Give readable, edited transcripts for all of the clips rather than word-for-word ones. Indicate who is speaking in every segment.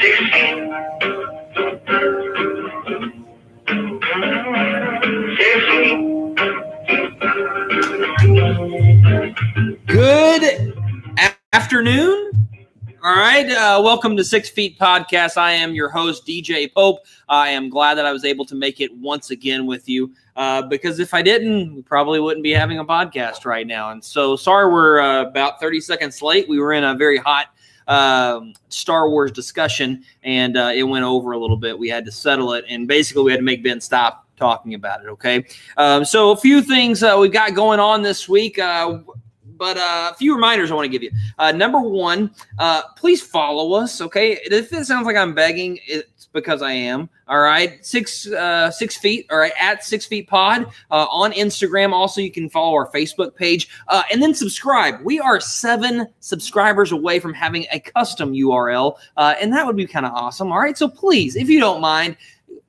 Speaker 1: Good afternoon. All right. Welcome to 6 Feet Podcast. I am your host, DJ Pope. I am glad that I was able to make it once again with you because if I didn't, we probably wouldn't be having a podcast right now. And so sorry we're about 30 seconds late. We were in a very hot Star Wars discussion and it went over a little bit. We had to settle it. And basically we had to make Ben stop talking about it. Okay. So a few things we've got going on this week. But a few reminders I want to give you. Number one, please follow us, okay? If it sounds like I'm begging, it's because I am, all right? 6 feet, all right, at 6 Feet Pod on Instagram. Also, you can follow our Facebook page and then subscribe. We are 7 subscribers away from having a custom URL, and that would be kind of awesome, all right? So please, if you don't mind,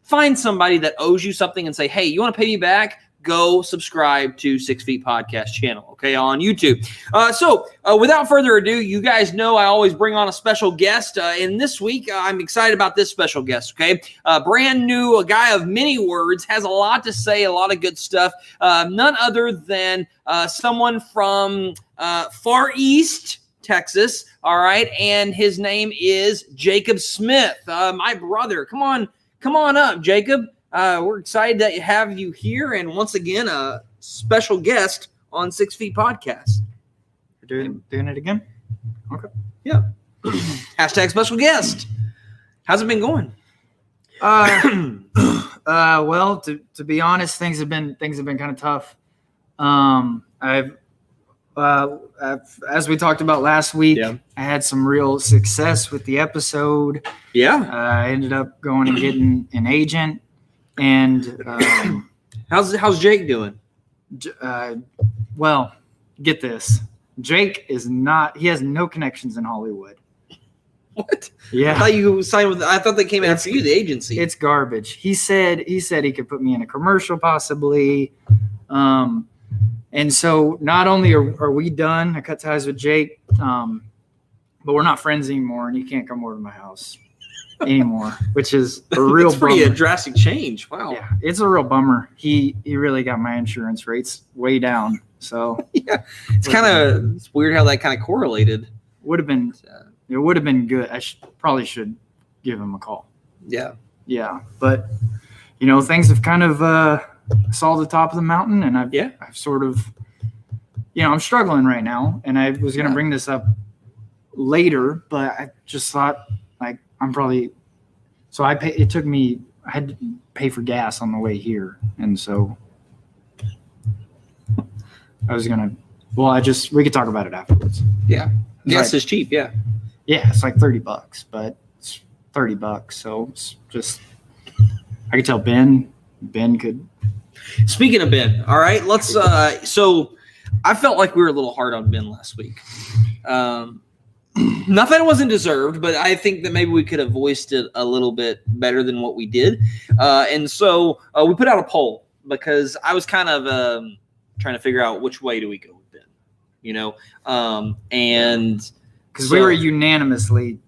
Speaker 1: find somebody that owes you something and say, hey, you want to pay me back? Go subscribe to 6 Feet Podcast channel, okay, on YouTube. So without further ado, you guys know I always bring on a special guest. And this week, I'm excited about this special guest, okay? Brand new, a guy of many words, has a lot to say, a lot of good stuff. None other than someone from Far East Texas, all right? And his name is Jacob Smith, my brother. Come on up, Jacob. We're excited to have you here, and once again, a special guest on 6 Feet Podcast.
Speaker 2: We're doing it again? Okay.
Speaker 1: Yeah. Hashtag special guest. How's it been going?
Speaker 2: Well, to be honest, things have been kind of tough. I've as we talked about last week, I had some real success with the episode.
Speaker 1: Yeah.
Speaker 2: I ended up going and getting an agent. And
Speaker 1: how's Jake doing?
Speaker 2: Well, get this. Jake is not. He has no connections in Hollywood.
Speaker 1: What?
Speaker 2: Yeah.
Speaker 1: I thought you signed with. I thought they came after you, the agency.
Speaker 2: It's garbage. He said he could put me in a commercial possibly. And so not only are we done, I cut ties with Jake, but we're not friends anymore, and he can't come over to my house anymore, which is a real
Speaker 1: it's pretty
Speaker 2: bummer.
Speaker 1: A drastic change. Wow.
Speaker 2: Yeah, it's a real bummer. He really got my insurance rates way down. So
Speaker 1: yeah, it's weird how that kind of correlated.
Speaker 2: It would have been good. I probably should give him a call.
Speaker 1: Yeah.
Speaker 2: But things have kind of saw the top of the mountain, and I've sort of, I'm struggling right now, and I was going to bring this up later, but I just thought I'm probably, so I had to pay for gas on the way here. And so I was going to, we could talk about it afterwards.
Speaker 1: Yeah. Gas is cheap. Yeah.
Speaker 2: Yeah. It's like $30, but it's $30. So it's just, I could tell Ben could.
Speaker 1: Speaking of Ben, all right, let's, so I felt like we were a little hard on Ben last week. Not that it wasn't deserved, but I think that maybe we could have voiced it a little bit better than what we did. And so we put out a poll because I was kind of trying to figure out which way do we go with Ben, and
Speaker 2: because we were unanimously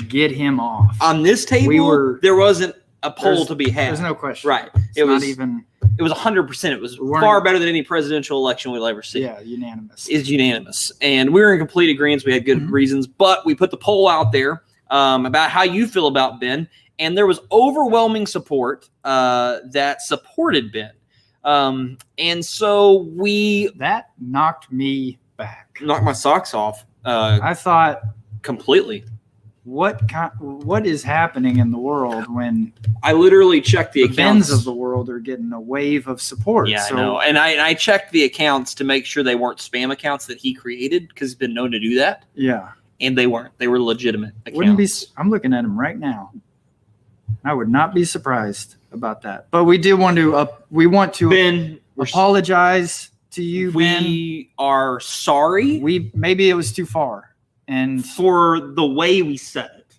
Speaker 2: get him off.
Speaker 1: On this table, there wasn't a poll to be had.
Speaker 2: There's no question.
Speaker 1: Right.
Speaker 2: It was
Speaker 1: 100%. It was far better than any presidential election we'll ever see.
Speaker 2: Yeah, unanimous.
Speaker 1: It's unanimous. And we were in complete agreement. We had good reasons. But we put the poll out there about how you feel about Ben. And there was overwhelming support that supported Ben. And so
Speaker 2: that knocked me back.
Speaker 1: Knocked my socks off.
Speaker 2: I thought
Speaker 1: completely.
Speaker 2: What is happening in the world when
Speaker 1: I literally checked the accounts
Speaker 2: of the world are getting a wave of support?
Speaker 1: Yeah, I know. And I checked the accounts to make sure they weren't spam accounts that he created because he's been known to do that.
Speaker 2: Yeah.
Speaker 1: And they weren't. They were legitimate accounts.
Speaker 2: I'm looking at him right now. I would not be surprised about that. But we want to
Speaker 1: Ben,
Speaker 2: apologize to you, Ben.
Speaker 1: We are sorry.
Speaker 2: Maybe it was too far. And
Speaker 1: for the way we said it.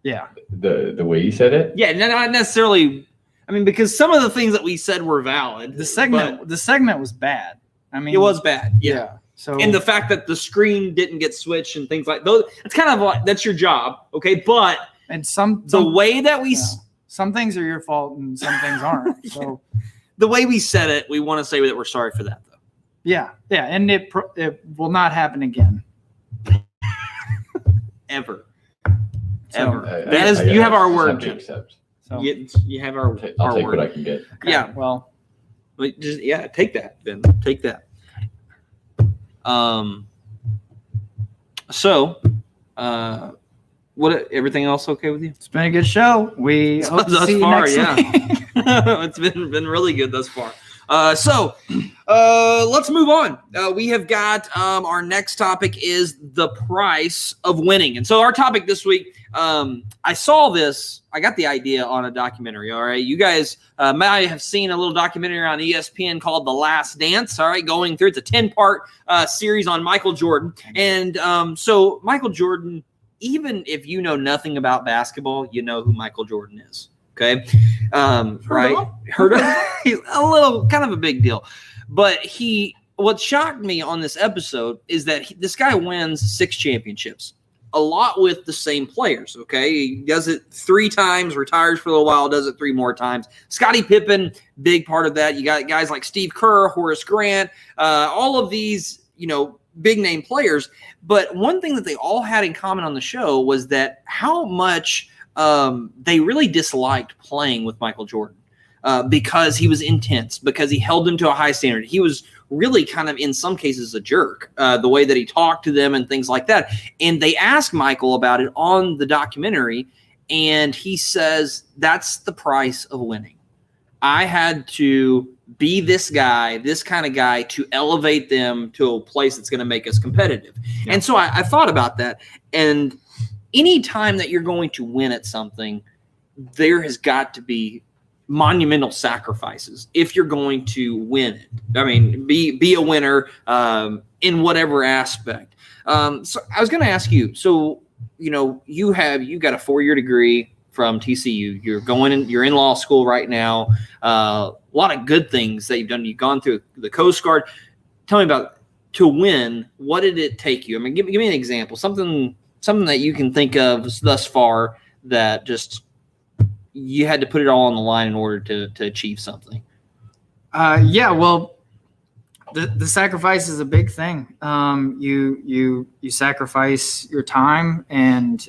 Speaker 2: Yeah.
Speaker 3: The way you said it?
Speaker 1: Yeah, not necessarily. I mean, because some of the things that we said were valid.
Speaker 2: The segment was bad. I mean,
Speaker 1: it was bad. Yeah.
Speaker 2: So,
Speaker 1: and the fact that the screen didn't get switched and things like those, it's kind of like, that's your job. Okay. But
Speaker 2: And
Speaker 1: the way that we
Speaker 2: some things are your fault and some things aren't. So
Speaker 1: the way we said it, we want to say that we're sorry for that, though.
Speaker 2: Yeah, and it will not happen again.
Speaker 1: Ever.
Speaker 3: You
Speaker 1: have our word, Jim.
Speaker 3: Accept.
Speaker 2: So
Speaker 1: You have our
Speaker 3: I'll take
Speaker 1: word.
Speaker 3: what I can get.
Speaker 2: okay,
Speaker 1: Yeah.
Speaker 2: Well,
Speaker 1: Take that, Ben. Take that. So, what? Everything else okay with you?
Speaker 2: it's been a good show. We hope to see you next week.
Speaker 1: It's been really good thus far. So let's move on. We have got our next topic is the price of winning. And so our topic this week, I saw this. I got the idea on a documentary. All right. You guys might have seen a little documentary on ESPN called The Last Dance. All right. Going through, it's a 10-part series on Michael Jordan. And so Michael Jordan, even if you know nothing about basketball, you know who Michael Jordan is. Okay. Right. Heard of he's a little kind of a big deal. But what shocked me on this episode is that this guy wins 6 championships, a lot with the same players. Okay. He does it 3 times, retires for a little while, does it 3 more times. Scottie Pippen, big part of that. You got guys like Steve Kerr, Horace Grant, all of these, big name players. But one thing that they all had in common on the show was that how much they really disliked playing with Michael Jordan because he was intense, because he held them to a high standard. He was really kind of, in some cases, a jerk, the way that he talked to them and things like that. And they asked Michael about it on the documentary, and he says, that's the price of winning. I had to be this guy, this kind of guy, to elevate them to a place that's going to make us competitive. Yeah. And so I thought about that, and any time that you're going to win at something, there has got to be monumental sacrifices if you're going to win it. I mean, be a winner in whatever aspect. So I was going to ask you. So you got a 4-year degree from TCU. You're in law school right now. A lot of good things that you've done. You've gone through the Coast Guard. Tell me about, to win, what did it take you? I mean, give me an example. Something that you can think of thus far that just you had to put it all on the line in order to achieve something.
Speaker 2: Well, the sacrifice is a big thing. You sacrifice your time and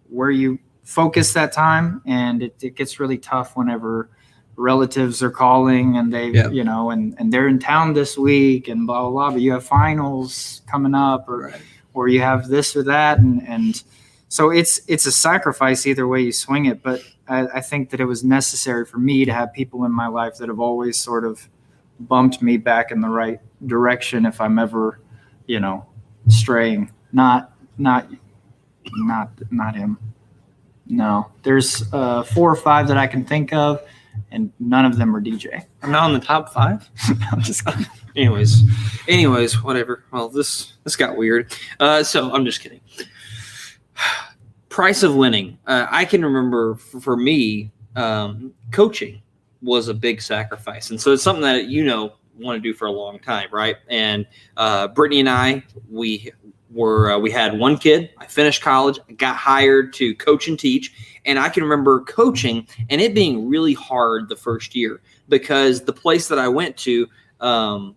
Speaker 2: where you focus that time, and it gets really tough whenever relatives are calling and they, and they're in town this week and blah, blah, blah, but you have finals coming up or you have this or that. And so it's a sacrifice either way you swing it. But I think that it was necessary for me to have people in my life that have always sort of bumped me back in the right direction if I'm ever, straying. Not him. No, there's 4 or 5 that I can think of, and none of them are DJ.
Speaker 1: I'm not on the top 5.
Speaker 2: I'm just kidding.
Speaker 1: Anyways, whatever. Well, this got weird. So I'm just kidding. Price of winning. I can remember for me, coaching was a big sacrifice. And so it's something that, want to do for a long time. Right. And Brittany and I, we had 1 kid. I finished college, I got hired to coach and teach. And I can remember coaching and it being really hard the first year because the place that I went to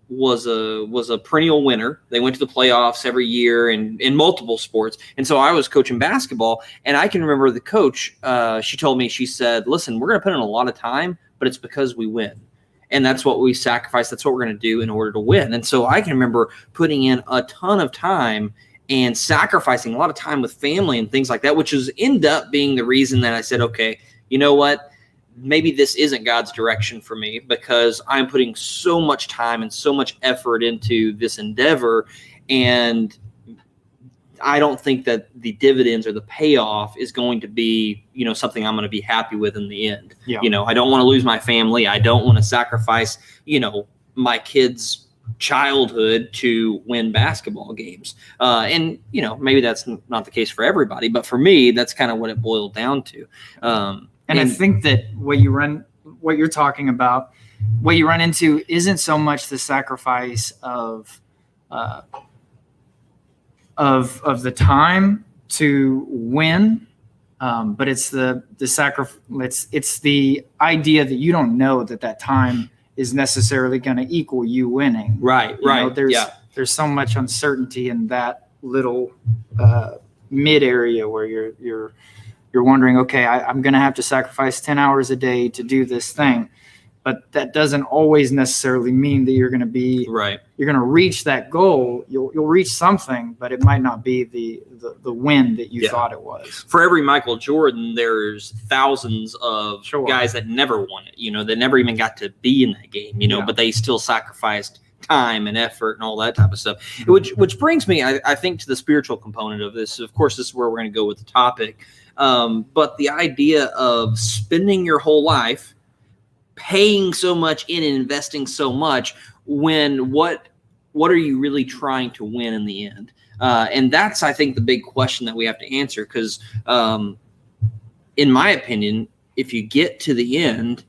Speaker 1: was a perennial winner. They went to the playoffs every year in multiple sports. And so I was coaching basketball, and I can remember the coach, she told me, she said, listen, we're going to put in a lot of time, but it's because we win. And that's what we sacrifice. That's what we're going to do in order to win. And so I can remember putting in a ton of time and sacrificing a lot of time with family and things like that, which has ended up being the reason that I said, okay, you know what? Maybe this isn't God's direction for me because I'm putting so much time and so much effort into this endeavor. And I don't think that the dividends or the payoff is going to be, something I'm going to be happy with in the end. Yeah. I don't want to lose my family. I don't want to sacrifice, my kids' childhood to win basketball games. And maybe that's not the case for everybody, but for me, that's kind of what it boiled down to.
Speaker 2: And I think that what you're talking about, what you run into isn't so much the sacrifice of the time to win, but it's the sacrifice. It's the idea that you don't know that time is necessarily going to equal you winning.
Speaker 1: Right.
Speaker 2: There's so much uncertainty in that little mid area where you're wondering, okay, I'm going to have to sacrifice 10 hours a day to do this thing. But that doesn't always necessarily mean that you're going to be
Speaker 1: right.
Speaker 2: You're going to reach that goal. You'll reach something, but it might not be the win that you thought it was.
Speaker 1: For every Michael Jordan, there's thousands of guys that never won it. That never even got to be in that game. But they still sacrificed time and effort and all that type of stuff.
Speaker 2: Mm-hmm.
Speaker 1: Which brings me, I think, to the spiritual component of this. Of course, this is where we're going to go with the topic. But the idea of spending your whole life paying so much in and investing so much, when what are you really trying to win in the end? And that's, I think, the big question that we have to answer, because in my opinion, if you get to the end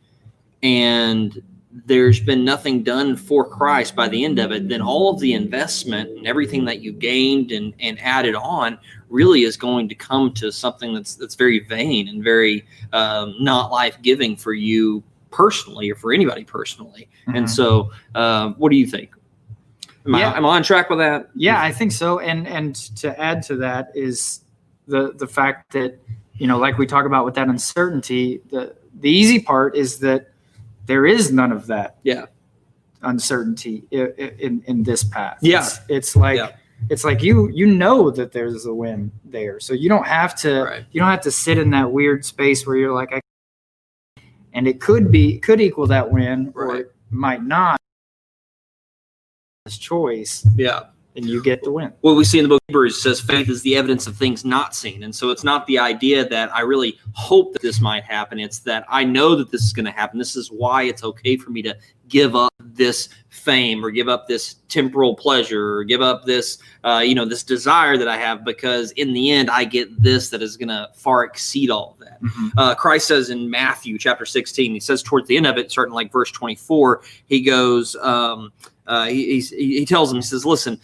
Speaker 1: and there's been nothing done for Christ by the end of it, then all of the investment and everything that you gained and added on really is going to come to something that's very vain and very not life-giving for you personally, or for anybody personally.
Speaker 2: Mm-hmm.
Speaker 1: And so what do you think? Am I on track with that?
Speaker 2: Yeah, I think so. And to add to that is the fact that, like we talk about with that uncertainty, the easy part is that there is none of that uncertainty in this path.
Speaker 1: Yeah.
Speaker 2: It's like you know that there's a win there. So you don't have to sit in that weird space where you're like, and it could equal that win, or it might not. This choice, and you get the win.
Speaker 1: What we see in the book of Hebrews says faith is the evidence of things not seen, and so it's not the idea that I really hope that this might happen. It's that I know that this is going to happen. This is why it's okay for me to give up this fame, or give up this temporal pleasure, or give up this, this desire that I have, because in the end I get this that is going to far exceed all of that.
Speaker 2: Mm-hmm.
Speaker 1: Christ says in Matthew chapter 16, he says towards the end of it, starting like verse 24, he goes, he tells them, he says, listen,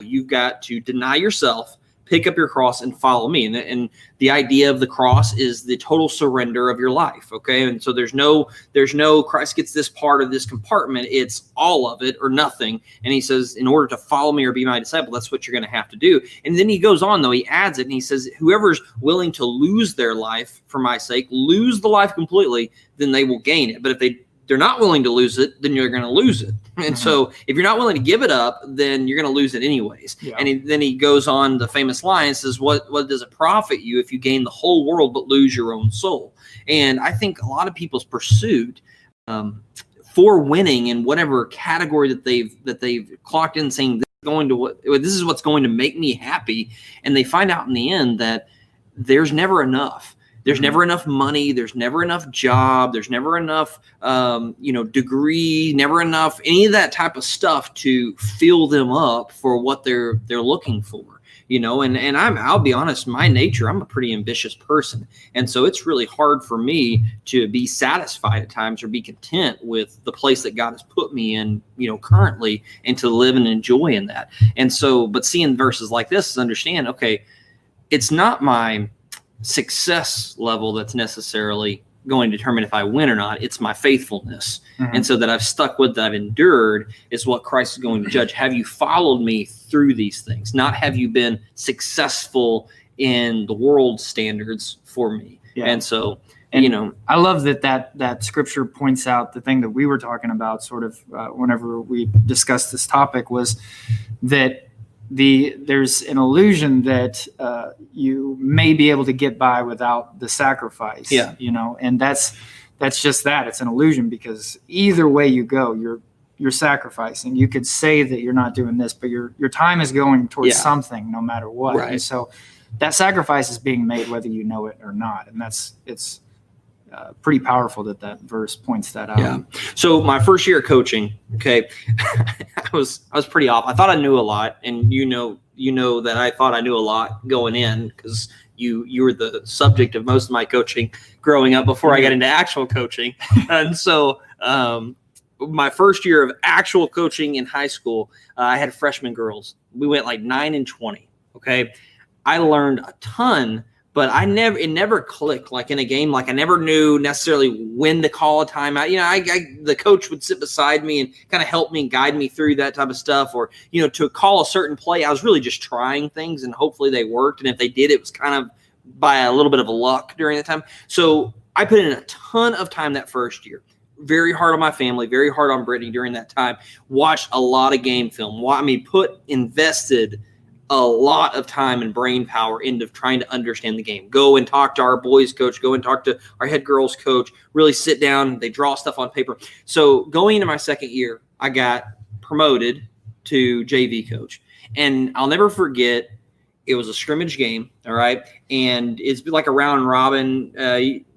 Speaker 1: you've got to deny yourself, pick up your cross, and follow me. And the idea of the cross is the total surrender of your life. Okay. And so there's no Christ gets this part of this compartment. It's all of it or nothing. And he says, in order to follow me or be my disciple, that's what you're going to have to do. And then he goes on, though, he adds it, and he says, whoever's willing to lose their life for my sake, lose the life completely, then they will gain it. But if they're not willing to lose it, then you're going to lose it. And so if you're not willing to give it up, then you're going to lose it anyways. Yeah. And then he goes on the famous line and says, what does it profit you if you gain the whole world but lose your own soul? And I think a lot of people's pursuit for winning in whatever category that they've clocked in, saying this is what's going to make me happy, and they find out in the end that there's never enough. There's never enough money. There's never enough job. There's never enough, degree. Never enough any of that type of stuff to fill them up for what they're looking for. And I'll be honest, my nature, I'm a pretty ambitious person, and so it's really hard for me to be satisfied at times or be content with the place that God has put me in, currently, and to live and enjoy in that. And so, but seeing verses like this is understand, okay, it's not my success level that's necessarily going to determine if I win or not. It's my faithfulness. Mm-hmm. And so that I've stuck with, that I've endured, is what Christ is going to judge. Have you followed me through these things? Not have you been successful in the world standards for me. Yeah. And so,
Speaker 2: I love that scripture points out the thing that we were talking about sort of whenever we discussed this topic, was that there's an illusion that you may be able to get by without the sacrifice, and that's just that. It's an illusion, because either way you go, you're sacrificing. You could say that you're not doing this, but your time is going towards something, no matter what. Right. And so that sacrifice is being made whether you know it or not, and it's pretty powerful that verse points that out.
Speaker 1: Yeah. So my first year of coaching, okay, I was pretty off. I thought I knew a lot, and you know that I thought I knew a lot going in, because you were the subject of most of my coaching growing up before I got into actual coaching. And so my first year of actual coaching in high school, I had freshman girls. We went like 9 and 20. Okay. I learned a ton, but it never clicked like in a game. Like I never knew necessarily when to call a timeout. The coach would sit beside me and kind of help me and guide me through that type of stuff, or, to call a certain play. I was really just trying things and hopefully they worked. And if they did, it was kind of by a little bit of luck during the time. So I put in a ton of time that first year. Very hard on my family, very hard on Brittany during that time. Watched a lot of game film. Invested a lot of time and brain power into trying to understand the game. Go and talk to our boys coach, go and talk to our head girls coach, really sit down, they draw stuff on paper. So going into my second year, I got promoted to JV coach. And I'll never forget, it was a scrimmage game, all right? And it's like a round robin,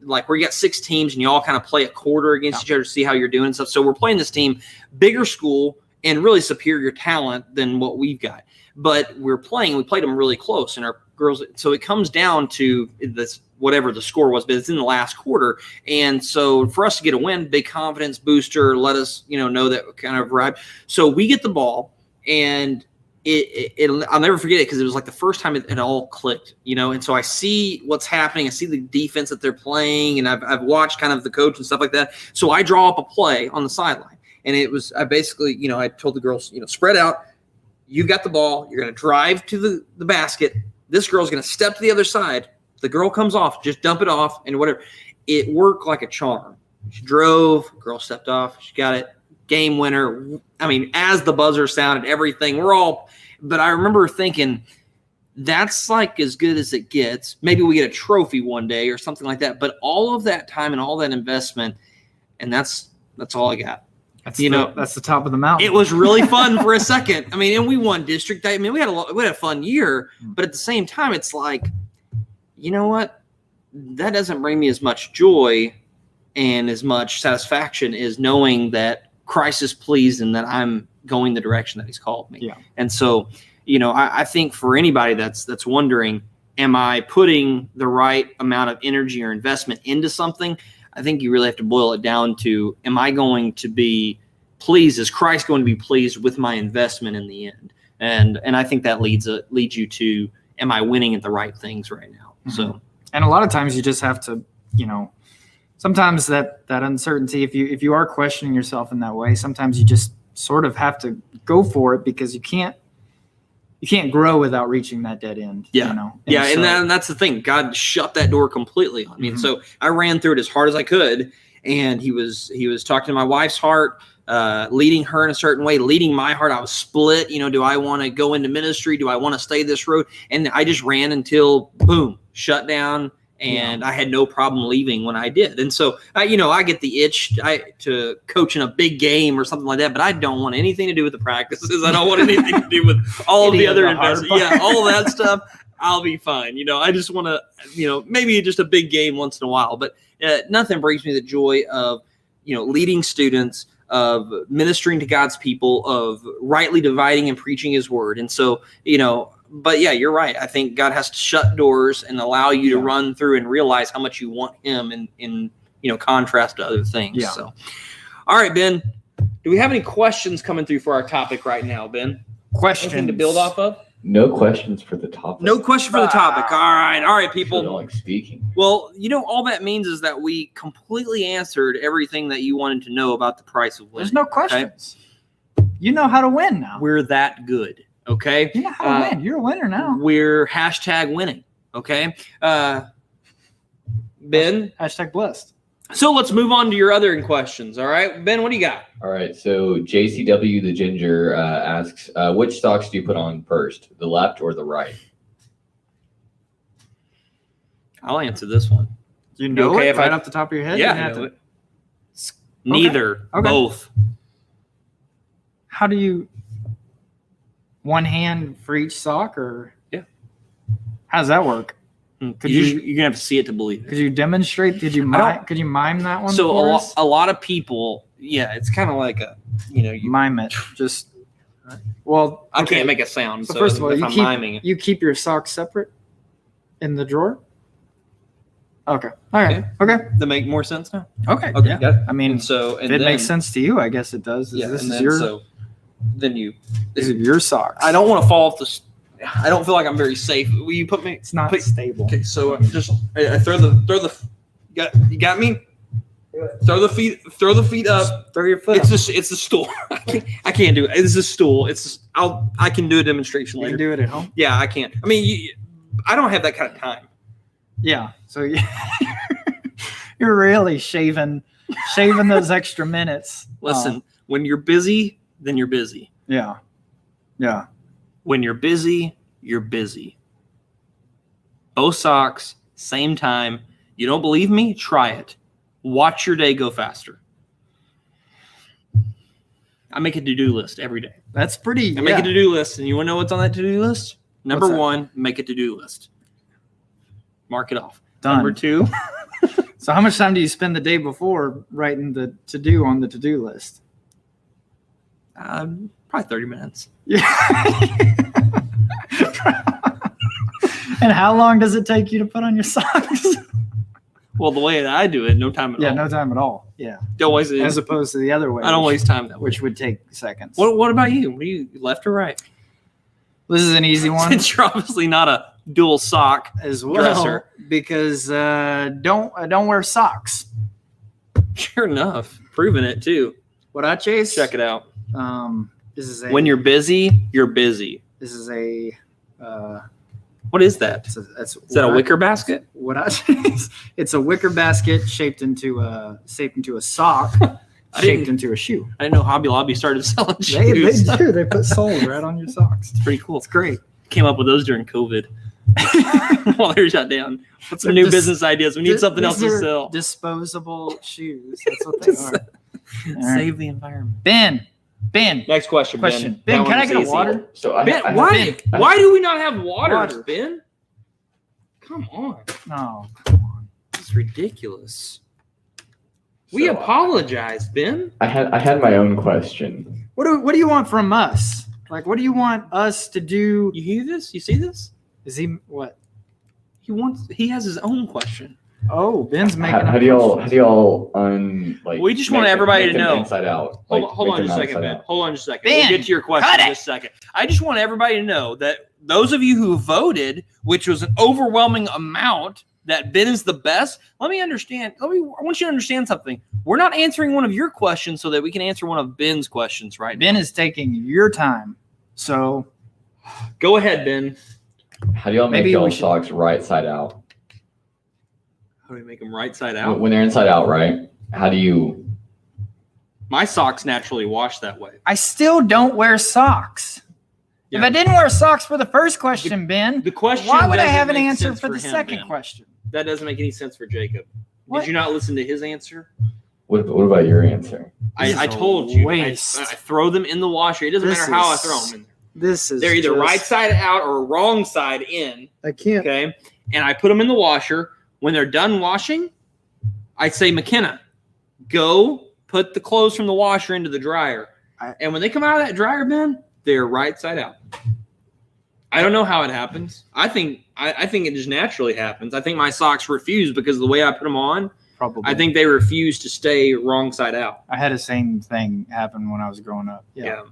Speaker 1: like where you got 6 teams and you all kind of play a quarter against each other to see how you're doing and stuff. So we're playing this team, bigger school and really superior talent than what we've got. But we played them really close, and our girls. So it comes down to this, whatever the score was, but it's in the last quarter. And so for us to get a win, big confidence booster, let us, know that kind of arrived. So we get the ball, and I'll never forget it because it was like the first time it all clicked, And so I see what's happening. I see the defense that they're playing, and I've watched kind of the coach and stuff like that. So I draw up a play on the sideline, and I basically, I told the girls, spread out. You've got the ball. You're going to drive to the basket. This girl's going to step to the other side. The girl comes off. Just dump it off and whatever. It worked like a charm. She drove. Girl stepped off. She got it. Game winner. As the buzzer sounded, everything. But I remember thinking, that's like as good as it gets. Maybe we get a trophy one day or something like that. But all of that time and all that investment, and that's all I got.
Speaker 2: That's the top of the mountain.
Speaker 1: It was really fun for a second. And we won district. We had a fun year, but at the same time, it's like, you know what? That doesn't bring me as much joy and as much satisfaction as knowing that Christ is pleased and that I'm going the direction that He's called me.
Speaker 2: Yeah.
Speaker 1: And so, I think for anybody that's wondering, am I putting the right amount of energy or investment into something? I think you really have to boil it down to, am I going to be pleased? Is Christ going to be pleased with my investment in the end? And I think that leads you to, am I winning at the right things right now?
Speaker 2: Mm-hmm.
Speaker 1: So,
Speaker 2: and a lot of times you just have to, sometimes that uncertainty, if you are questioning yourself in that way, sometimes you just sort of have to go for it because you can't grow without reaching that dead end.
Speaker 1: Yeah.
Speaker 2: And
Speaker 1: that's the thing. God shut that door completely on me. And so I ran through it as hard as I could. And he was talking to my wife's heart, leading her in a certain way, leading my heart. I was split. Do I want to go into ministry? Do I want to stay this road? And I just ran until boom, shut down. And I had no problem leaving when I did. And so, I get the itch to coach in a big game or something like that, but I don't want anything to do with the practices. I don't want anything to do with all of the other investments. Yeah, all of that stuff. I'll be fine. I just want to, maybe just a big game once in a while, but nothing brings me the joy of, leading students, of ministering to God's people, of rightly dividing and preaching His word. And so, but yeah, you're right. I think God has to shut doors and allow you to run through and realize how much you want Him in contrast to other things.
Speaker 2: Yeah.
Speaker 1: So, all right, Ben, do we have any questions coming through for our topic right now, Ben?
Speaker 2: Questions
Speaker 1: Anything to build off of?
Speaker 3: No questions for the topic.
Speaker 1: No question for the topic. All right, people.
Speaker 3: I don't like speaking.
Speaker 1: Well, all that means is that we completely answered everything that you wanted to know about the price of winning.
Speaker 2: There's no questions. Okay? You know how to win now.
Speaker 1: We're that good. Okay.
Speaker 2: You know how to win. You're a winner now.
Speaker 1: We're #winning. Okay. Ben.
Speaker 2: #blessed.
Speaker 1: So let's move on to your other questions. All right, Ben, what do you got?
Speaker 3: All right. So JCW the Ginger asks, which socks do you put on first, the left or the right?
Speaker 1: I'll answer this one.
Speaker 2: You know
Speaker 1: okay
Speaker 2: it right off the top of your head?
Speaker 1: Yeah, I know it. Neither. Okay. Both.
Speaker 2: How do you? One hand for each sock, or how does that work?
Speaker 1: You're gonna have to see it to believe it.
Speaker 2: Could you demonstrate? Could you mime that one?
Speaker 1: So a lot of people, it's kind of like you
Speaker 2: mime it. Just well,
Speaker 1: I can't make a sound. So
Speaker 2: first of all,
Speaker 1: you
Speaker 2: keep your socks separate in the drawer. Okay. All right. Okay.
Speaker 1: That make more sense now.
Speaker 2: Okay.
Speaker 1: Okay.
Speaker 2: Yeah. I mean,
Speaker 1: if
Speaker 2: it makes sense to you, I guess it does.
Speaker 1: Yeah.
Speaker 2: This
Speaker 1: is
Speaker 2: your.
Speaker 1: So then
Speaker 2: these are your socks.
Speaker 1: I don't want to fall off I don't feel like I'm very safe. Will you put me?
Speaker 2: It's not stable.
Speaker 1: Okay, so I throw the. You got me. Throw the feet up.
Speaker 2: Throw your foot up.
Speaker 1: It's a stool. I can't do it. It's a stool. I can do a demonstration
Speaker 2: You
Speaker 1: later.
Speaker 2: can do it at home.
Speaker 1: Yeah, I can. I mean, I don't have that kind of time.
Speaker 2: Yeah. So you're really shaving those extra minutes.
Speaker 1: Listen, when you're busy, then you're busy.
Speaker 2: Yeah. Yeah.
Speaker 1: When you're busy, you're busy. Both socks, same time. You don't believe me? Try it. Watch your day go faster. I make a to-do list every day.
Speaker 2: That's pretty.
Speaker 1: I make a to-do list, and you want to know what's on that to-do list? Number
Speaker 2: What's that?
Speaker 1: 1, make a to-do list. Mark it off.
Speaker 2: Done.
Speaker 1: Number 2,
Speaker 2: So how much time do you spend the day before writing the to-do on the to-do list?
Speaker 1: probably 30 minutes.
Speaker 2: Yeah. And how long does it take you to put on your socks?
Speaker 1: Well, the way that I do it, no time at all.
Speaker 2: Yeah, no time at all. Yeah.
Speaker 1: Don't waste it.
Speaker 2: As opposed to the other way.
Speaker 1: I don't waste time that way.
Speaker 2: which would take seconds.
Speaker 1: What about you? What are you, left or right?
Speaker 2: This is an easy one
Speaker 1: Since you're obviously not a dual sock.
Speaker 2: as well
Speaker 1: dresser.
Speaker 2: because don't wear socks.
Speaker 1: Sure enough. Proving it too.
Speaker 2: What I chase?
Speaker 1: Check it out.
Speaker 2: This is a
Speaker 1: When you're busy, you're busy.
Speaker 2: this is a
Speaker 1: What is that?
Speaker 2: that's
Speaker 1: Is that a wicker basket?
Speaker 2: What I chase? It's a wicker basket shaped into a sock shaped into a shoe.
Speaker 1: I didn't know Hobby Lobby started selling
Speaker 2: They
Speaker 1: shoes.
Speaker 2: do. They put sold right on your socks.
Speaker 1: It's pretty cool.
Speaker 2: It's great.
Speaker 1: Came up with those during COVID while they're shut down. What's some new business ideas? We need something else to
Speaker 2: These are
Speaker 1: sell.
Speaker 2: Disposable shoes. That's what they are. All right.
Speaker 1: Save the environment.
Speaker 2: Ben.
Speaker 1: Next question.
Speaker 2: Question.
Speaker 1: Ben,
Speaker 2: Ben,
Speaker 1: That
Speaker 2: can
Speaker 1: one
Speaker 2: I get a
Speaker 1: was easy.
Speaker 2: water?
Speaker 3: So I,
Speaker 1: Ben,
Speaker 3: I
Speaker 1: why do we not have water,
Speaker 2: Water.
Speaker 1: Ben? Come on.
Speaker 2: Oh, come on.
Speaker 1: This is ridiculous. We
Speaker 3: So
Speaker 1: apologize, Ben.
Speaker 3: I had my own question.
Speaker 2: What do you want from us? Like, what do you want us to do?
Speaker 1: You hear this? You see this?
Speaker 2: Is he what?
Speaker 1: He has his own question.
Speaker 2: Oh, Ben's making.
Speaker 3: How do y'all
Speaker 1: We just want everybody to know.
Speaker 3: Inside out.
Speaker 1: Hold on
Speaker 3: make
Speaker 1: just a
Speaker 3: them
Speaker 1: second,
Speaker 3: outside
Speaker 1: Ben.
Speaker 3: out.
Speaker 1: Hold on just a second.
Speaker 2: Ben,
Speaker 1: We'll get to your question
Speaker 2: cut
Speaker 1: in
Speaker 2: it.
Speaker 1: just a second. I just want everybody to know that those of you who voted, which was an overwhelming amount, that Ben is the best. I want you to understand something. We're not answering one of your questions so that we can answer one of Ben's questions right now.
Speaker 2: Ben is taking your time. So
Speaker 1: Go ahead, Ben.
Speaker 3: How do y'all make
Speaker 2: Maybe
Speaker 3: y'all
Speaker 2: we should-
Speaker 3: socks right side out?
Speaker 1: How do we make them right side out?
Speaker 3: When they're inside out, right? How do you?
Speaker 1: My socks naturally wash that way.
Speaker 2: I still don't wear socks. If
Speaker 1: Yeah.
Speaker 2: I didn't wear socks for the first question, Ben,
Speaker 1: The question.
Speaker 2: why would I
Speaker 1: doesn't
Speaker 2: have an
Speaker 1: make
Speaker 2: answer
Speaker 1: sense
Speaker 2: for the
Speaker 1: him,
Speaker 2: second
Speaker 1: Ben.
Speaker 2: question?
Speaker 1: That doesn't make any sense for Jacob.
Speaker 2: What?
Speaker 1: Did you not listen to his answer?
Speaker 3: What about your answer?
Speaker 2: This
Speaker 1: I
Speaker 2: is a
Speaker 1: told you. I
Speaker 2: waste.
Speaker 1: throw them in the washer. It doesn't
Speaker 2: This
Speaker 1: matter how I
Speaker 2: is-
Speaker 1: throw them in there.
Speaker 2: This is
Speaker 1: They're either
Speaker 2: just-
Speaker 1: right side out or wrong side in.
Speaker 2: I can't.
Speaker 1: Okay. And I put them in the washer. When they're done washing, I say, McKenna, go put the clothes from the washer into the dryer. And when they come out of that dryer bin, they're right side out. I don't know how it happens. I think it just naturally happens. I think my socks refuse because of the way I put them on.
Speaker 2: Probably.
Speaker 1: I think they refuse to stay wrong side out.
Speaker 2: I had the same thing happen when I was growing up. Yeah.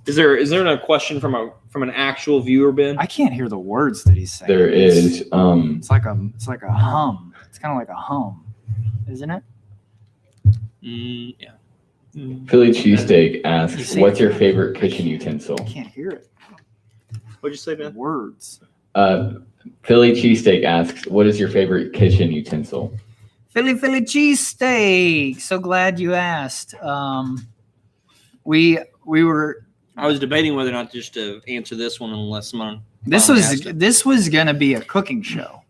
Speaker 1: Is there a question from an actual viewer, Ben?
Speaker 2: I can't hear the words that he's saying.
Speaker 3: There is.
Speaker 2: It's like a hum. It's kind of like a hum, isn't it?
Speaker 1: Yeah.
Speaker 3: Philly cheesesteak
Speaker 2: You
Speaker 3: asks,
Speaker 2: see?
Speaker 3: "What's your favorite kitchen utensil?"
Speaker 2: I can't hear it.
Speaker 1: What'd you say, Ben?
Speaker 2: Words.
Speaker 3: Philly cheesesteak asks, "What is your favorite kitchen utensil?"
Speaker 2: Philly cheesesteak. So glad you asked. We were.
Speaker 1: I was debating whether or not just to answer this one unless someone.
Speaker 2: This
Speaker 1: finally
Speaker 2: was
Speaker 1: asked it.
Speaker 2: this was gonna be a cooking show.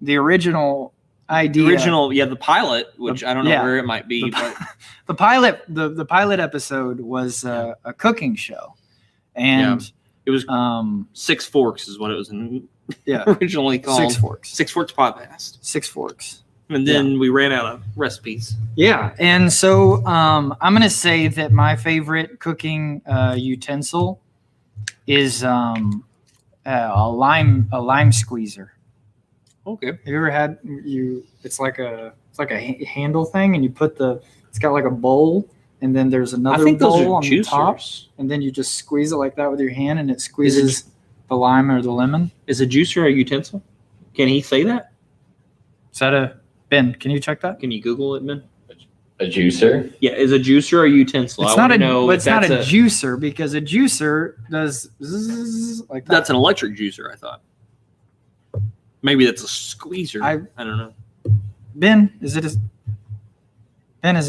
Speaker 2: The original idea.
Speaker 1: The original, the pilot, which I don't know
Speaker 2: Yeah.
Speaker 1: where it might be,
Speaker 2: The-
Speaker 1: but
Speaker 2: The pilot episode was a cooking show, and
Speaker 1: it was Six Forks is what it was
Speaker 2: yeah,
Speaker 1: originally called.
Speaker 2: Six Forks.
Speaker 1: Six Forks podcast.
Speaker 2: Six Forks.
Speaker 1: And then we ran out of recipes.
Speaker 2: Yeah, and so I'm gonna say that my favorite cooking utensil is a lime squeezer.
Speaker 1: Okay.
Speaker 2: Have you ever had It's like a handle thing, and you put it's got like a bowl, and then there's
Speaker 1: I
Speaker 2: another
Speaker 1: think those
Speaker 2: bowl
Speaker 1: are
Speaker 2: on the top,
Speaker 1: juicers.
Speaker 2: and then you just squeeze it like that with your hand, and it squeezes the lime or the lemon.
Speaker 1: Is a juicer a utensil? Can he say that?
Speaker 2: Is that a Ben? Can you check that?
Speaker 1: Can you Google it, Ben?
Speaker 3: A juicer?
Speaker 1: Yeah, is a juicer a utensil?
Speaker 2: It's
Speaker 1: I
Speaker 2: not
Speaker 1: wanna
Speaker 2: a.
Speaker 1: know
Speaker 2: Well,
Speaker 1: if
Speaker 2: it's not a
Speaker 1: that's
Speaker 2: juicer because a juicer does zzz like that.
Speaker 1: That's an electric juicer, I thought. Maybe that's a squeezer.
Speaker 2: I
Speaker 1: don't know.
Speaker 2: Ben, is it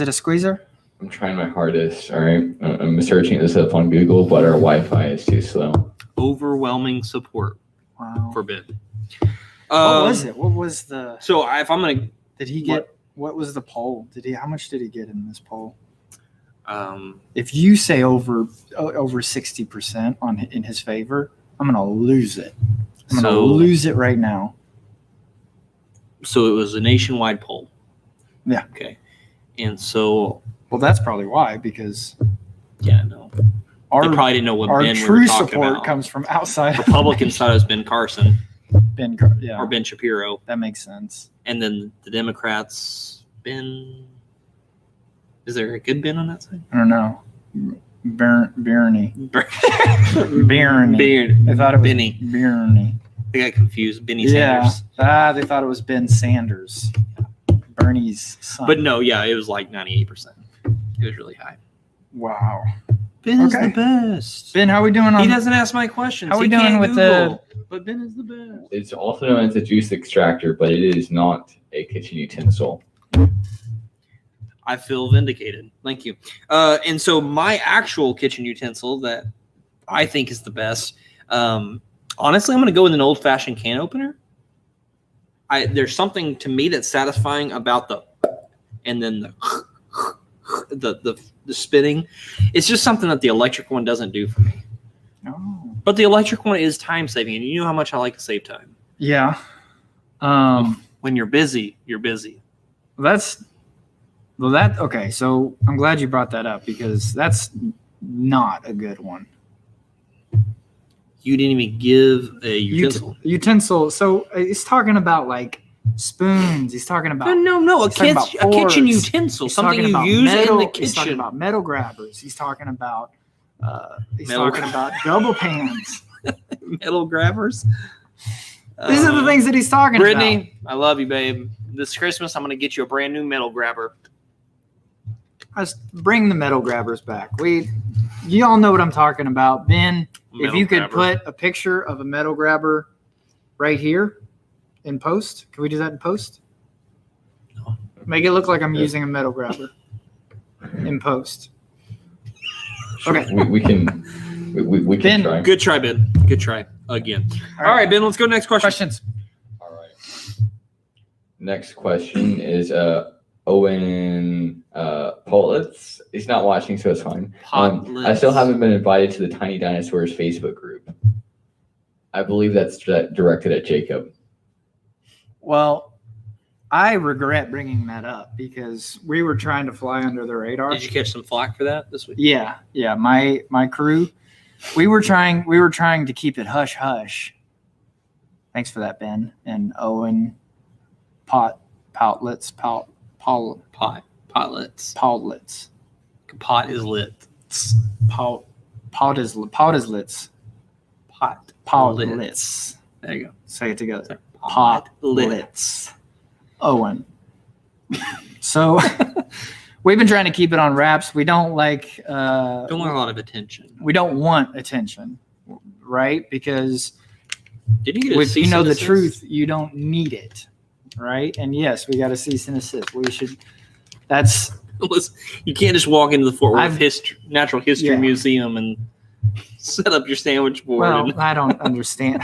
Speaker 2: a squeezer?
Speaker 3: I'm trying my hardest. All right. I'm searching this up on Google, but our Wi-Fi is too slow.
Speaker 1: Overwhelming support
Speaker 2: Wow.
Speaker 1: for Ben.
Speaker 2: What was it? What was the?
Speaker 1: So if I'm gonna,
Speaker 2: Did he get? What was the poll? How much did he get in this poll? If you say over 60% in his favor, I'm gonna lose it. I'm gonna lose it right now.
Speaker 1: so it was a nationwide poll.
Speaker 2: Yeah.
Speaker 1: Okay. And so,
Speaker 2: Well, that's probably why, because
Speaker 1: yeah, no, they
Speaker 2: our
Speaker 1: probably didn't know what
Speaker 2: our
Speaker 1: Ben we were
Speaker 2: true
Speaker 1: talking
Speaker 2: support
Speaker 1: about.
Speaker 2: comes from outside.
Speaker 1: Republicans thought it was Ben Carson
Speaker 2: Yeah,
Speaker 1: or Ben Shapiro,
Speaker 2: that makes sense.
Speaker 1: and then the Democrats, Ben. Is there a good Ben on that side?
Speaker 2: I don't know. Bernie.
Speaker 1: Beard.
Speaker 2: I thought it was
Speaker 1: Benny.
Speaker 2: Bernie.
Speaker 1: They got confused. Benny
Speaker 2: Yeah.
Speaker 1: Sanders.
Speaker 2: They thought it was Ben Sanders, Bernie's son.
Speaker 1: But no, yeah, it was like 98%. It was really high.
Speaker 2: Wow.
Speaker 1: Ben is
Speaker 2: Okay.
Speaker 1: the best.
Speaker 2: Ben, how we doing on?
Speaker 1: He doesn't ask my questions.
Speaker 2: How we
Speaker 1: He
Speaker 2: doing
Speaker 1: can't
Speaker 2: with
Speaker 1: Google, but Ben is the best.
Speaker 3: It's also known as a juice extractor, but it is not a kitchen utensil.
Speaker 1: I feel vindicated. Thank you. And so my actual kitchen utensil that I think is the best, honestly, I'm going to go with an old-fashioned can opener. There's something to me that's satisfying about and then the spinning. It's just something that the electric one doesn't do for me.
Speaker 2: No.
Speaker 1: But the electric one is time saving, and you know how much I like to save time.
Speaker 2: Yeah.
Speaker 1: When you're busy, you're busy.
Speaker 2: Okay. So I'm glad you brought that up because that's not a good one.
Speaker 1: You didn't even give a utensil.
Speaker 2: Utensil. So he's talking about like spoons. He's talking about
Speaker 1: No. A
Speaker 2: he's talking about
Speaker 1: kitchen
Speaker 2: forks.
Speaker 1: utensil,
Speaker 2: He's
Speaker 1: something
Speaker 2: talking
Speaker 1: you
Speaker 2: about
Speaker 1: use
Speaker 2: metal,
Speaker 1: in the
Speaker 2: He's talking
Speaker 1: kitchen.
Speaker 2: about metal grabbers. He's talking about
Speaker 1: Metal
Speaker 2: double pans.
Speaker 1: Metal grabbers.
Speaker 2: These are the things that he's talking about.
Speaker 1: Brittany, I love you, babe. This Christmas, I'm going to get you a brand new metal grabber.
Speaker 2: Let's bring the metal grabbers back. You all know what I'm talking about. Ben, if
Speaker 1: Metal
Speaker 2: you could
Speaker 1: grabber.
Speaker 2: put a picture of a metal grabber right here in post. Can we do that in post?
Speaker 1: No.
Speaker 2: Make it look like I'm using a metal grabber in post.
Speaker 3: Sure,
Speaker 2: Okay.
Speaker 3: we can
Speaker 2: Ben,
Speaker 3: try.
Speaker 1: Good try, Ben. Good try again. All right, Ben, let's go next question.
Speaker 2: Questions.
Speaker 3: All right. Next question is Owen Politz. He's not watching, so it's fine. I still haven't been invited to the Tiny Dinosaurs Facebook group. I believe that's directed at Jacob.
Speaker 2: Well, I regret bringing that up because we were trying to fly under the radar.
Speaker 1: Did you catch some flack for that this week?
Speaker 2: Yeah. My crew, we were trying to keep it hush hush. Thanks for that, Ben and Owen. Potlets.
Speaker 1: Potlets. Pot is lit.
Speaker 2: Potlets. Potlets.
Speaker 1: There you go.
Speaker 2: Say it together.
Speaker 1: Potlets.
Speaker 2: Potlets. Owen. So we've been trying to keep it on wraps. We don't like
Speaker 1: Don't want a lot of attention.
Speaker 2: we don't want attention, right? Because
Speaker 1: Did you get a
Speaker 2: if you
Speaker 1: cease
Speaker 2: know
Speaker 1: and
Speaker 2: the
Speaker 1: desist?
Speaker 2: truth, you don't need it, right? And yes, we got to cease and desist. We should. That's
Speaker 1: Listen, you can't just walk into the Fort Worth
Speaker 2: I've-
Speaker 1: Natural History
Speaker 2: Yeah.
Speaker 1: Museum and set up your sandwich board.
Speaker 2: well, I don't understand.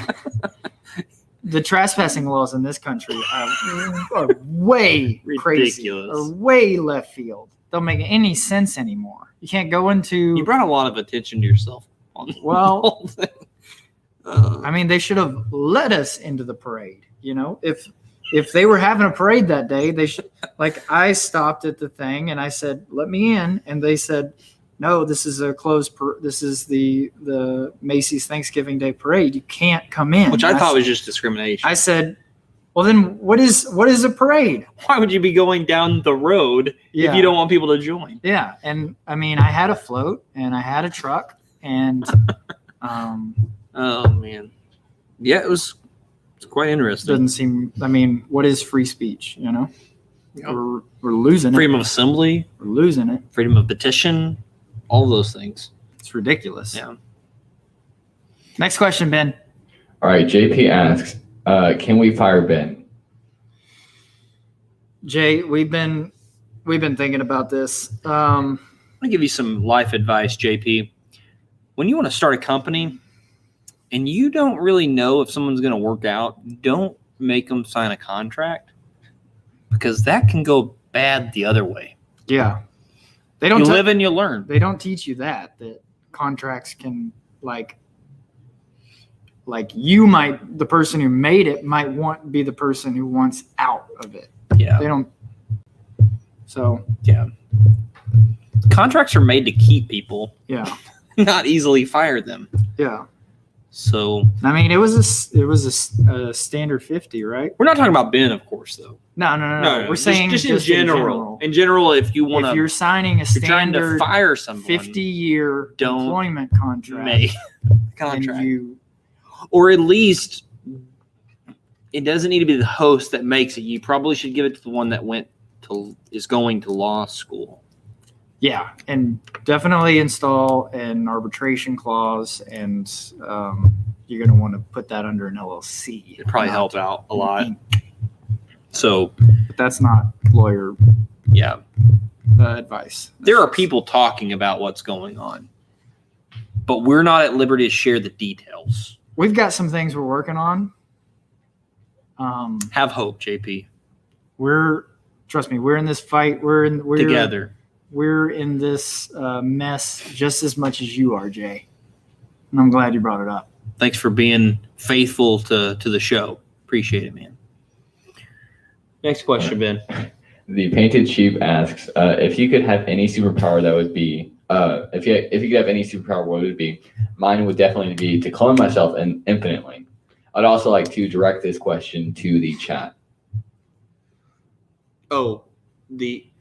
Speaker 2: The trespassing laws in this country are way crazy,
Speaker 1: Ridiculous.
Speaker 2: are way left field. Don't make any sense anymore. You can't go into.
Speaker 1: You brought a lot of attention to yourself on
Speaker 2: Well,
Speaker 1: the whole thing.
Speaker 2: I mean, they should have let us into the parade. You know, if they were having a parade that day, they should. Like, I stopped at the thing and I said, "Let me in," and they said, "No, this is a closed. This is the Macy's Thanksgiving Day parade. You can't come in."
Speaker 1: Which I thought was just discrimination.
Speaker 2: I said, Well, then what is a parade?
Speaker 1: Why would you be going down the road if you don't want people to join?
Speaker 2: Yeah, and I mean, I had a float and I had a truck, and
Speaker 1: oh man, yeah, it's quite interesting.
Speaker 2: Doesn't seem. I mean, what is free speech? You know,
Speaker 1: Yep.
Speaker 2: we're losing
Speaker 1: Freedom
Speaker 2: it.
Speaker 1: of assembly,
Speaker 2: We're losing it.
Speaker 1: freedom of petition, all those things.
Speaker 2: It's ridiculous.
Speaker 1: Yeah.
Speaker 2: Next question, Ben.
Speaker 3: All right, JP asks, can we fire Ben?
Speaker 2: Jay, we've been thinking about this.
Speaker 1: I'll give you some life advice, JP. When you want to start a company and you don't really know if someone's going to work out, don't make them sign a contract because that can go bad the other way.
Speaker 2: Yeah, they don't
Speaker 1: You live and you learn.
Speaker 2: They don't teach you that contracts can like you might, the person who made it might be the person who wants out of it.
Speaker 1: Yeah.
Speaker 2: They don't. So
Speaker 1: Yeah. Contracts are made to keep people,
Speaker 2: yeah,
Speaker 1: not easily fire them.
Speaker 2: yeah.
Speaker 1: So
Speaker 2: I mean, it was a standard 50, right?
Speaker 1: we're not talking about Ben, of course, though.
Speaker 2: No. We're saying
Speaker 1: just in general. In general, if you want
Speaker 2: if
Speaker 1: to,
Speaker 2: you're signing a
Speaker 1: if you're trying to
Speaker 2: standard
Speaker 1: fire someone,
Speaker 2: 50-year
Speaker 1: don't
Speaker 2: employment contract,
Speaker 1: make
Speaker 2: and
Speaker 1: contract,
Speaker 2: you
Speaker 1: or at least it doesn't need to be the host that makes it. You probably should give it to the one that is going to law school.
Speaker 2: yeah, and definitely install an arbitration clause, and you're going to want to put that under an LLC.
Speaker 1: It'd probably help out a lot. So
Speaker 2: But that's not lawyer
Speaker 1: yeah,
Speaker 2: advice.
Speaker 1: there are people talking about what's going on, but we're not at liberty to share the details.
Speaker 2: We've got some things we're working on.
Speaker 1: Have hope, JP.
Speaker 2: Trust me, we're in this fight. We're
Speaker 1: Together.
Speaker 2: We're in this mess just as much as you are, Jay. And I'm glad you brought it up.
Speaker 1: Thanks for being faithful to the show. Appreciate it, man. Next question, Ben.
Speaker 3: The Painted Sheep asks, if you could have any superpower, that would be, if you could have any superpower, what would it be? Mine would definitely be to clone myself infinitely. I'd also like to direct this question to the chat.
Speaker 1: Oh,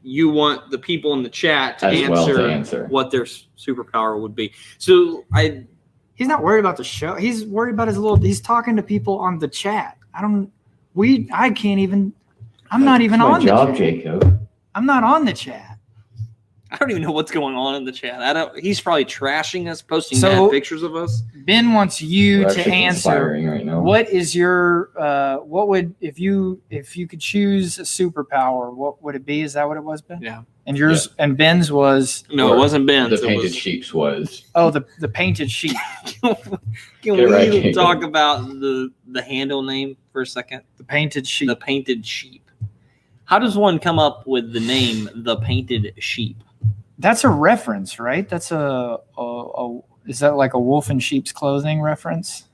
Speaker 1: you want the people in the chat to
Speaker 3: answer
Speaker 1: what their superpower would be. So
Speaker 2: He's not worried about the show. He's worried about he's talking to people on the chat. I'm not even on the chat.
Speaker 3: Jacob.
Speaker 2: I'm not on the chat.
Speaker 1: I don't even know what's going on in the chat. He's probably trashing us, posting
Speaker 2: So-
Speaker 1: mad pictures of us.
Speaker 2: Ben wants you
Speaker 3: We're
Speaker 2: to
Speaker 3: actually
Speaker 2: answer.
Speaker 3: conspiring right now.
Speaker 2: What is your what would if you could choose a superpower, what would it be? Is that what it was, Ben?
Speaker 1: Yeah.
Speaker 2: And yours and Ben's was
Speaker 1: No, it wasn't Ben.
Speaker 3: The Painted Sheep's was.
Speaker 2: the painted sheep.
Speaker 1: Can
Speaker 3: Get
Speaker 1: we
Speaker 3: right, Jacob.
Speaker 1: talk about the handle name for a second?
Speaker 2: The painted sheep.
Speaker 1: The Painted Sheep. How does one come up with the name The Painted Sheep?
Speaker 2: That's a reference, right? That's is that like a wolf in sheep's clothing reference?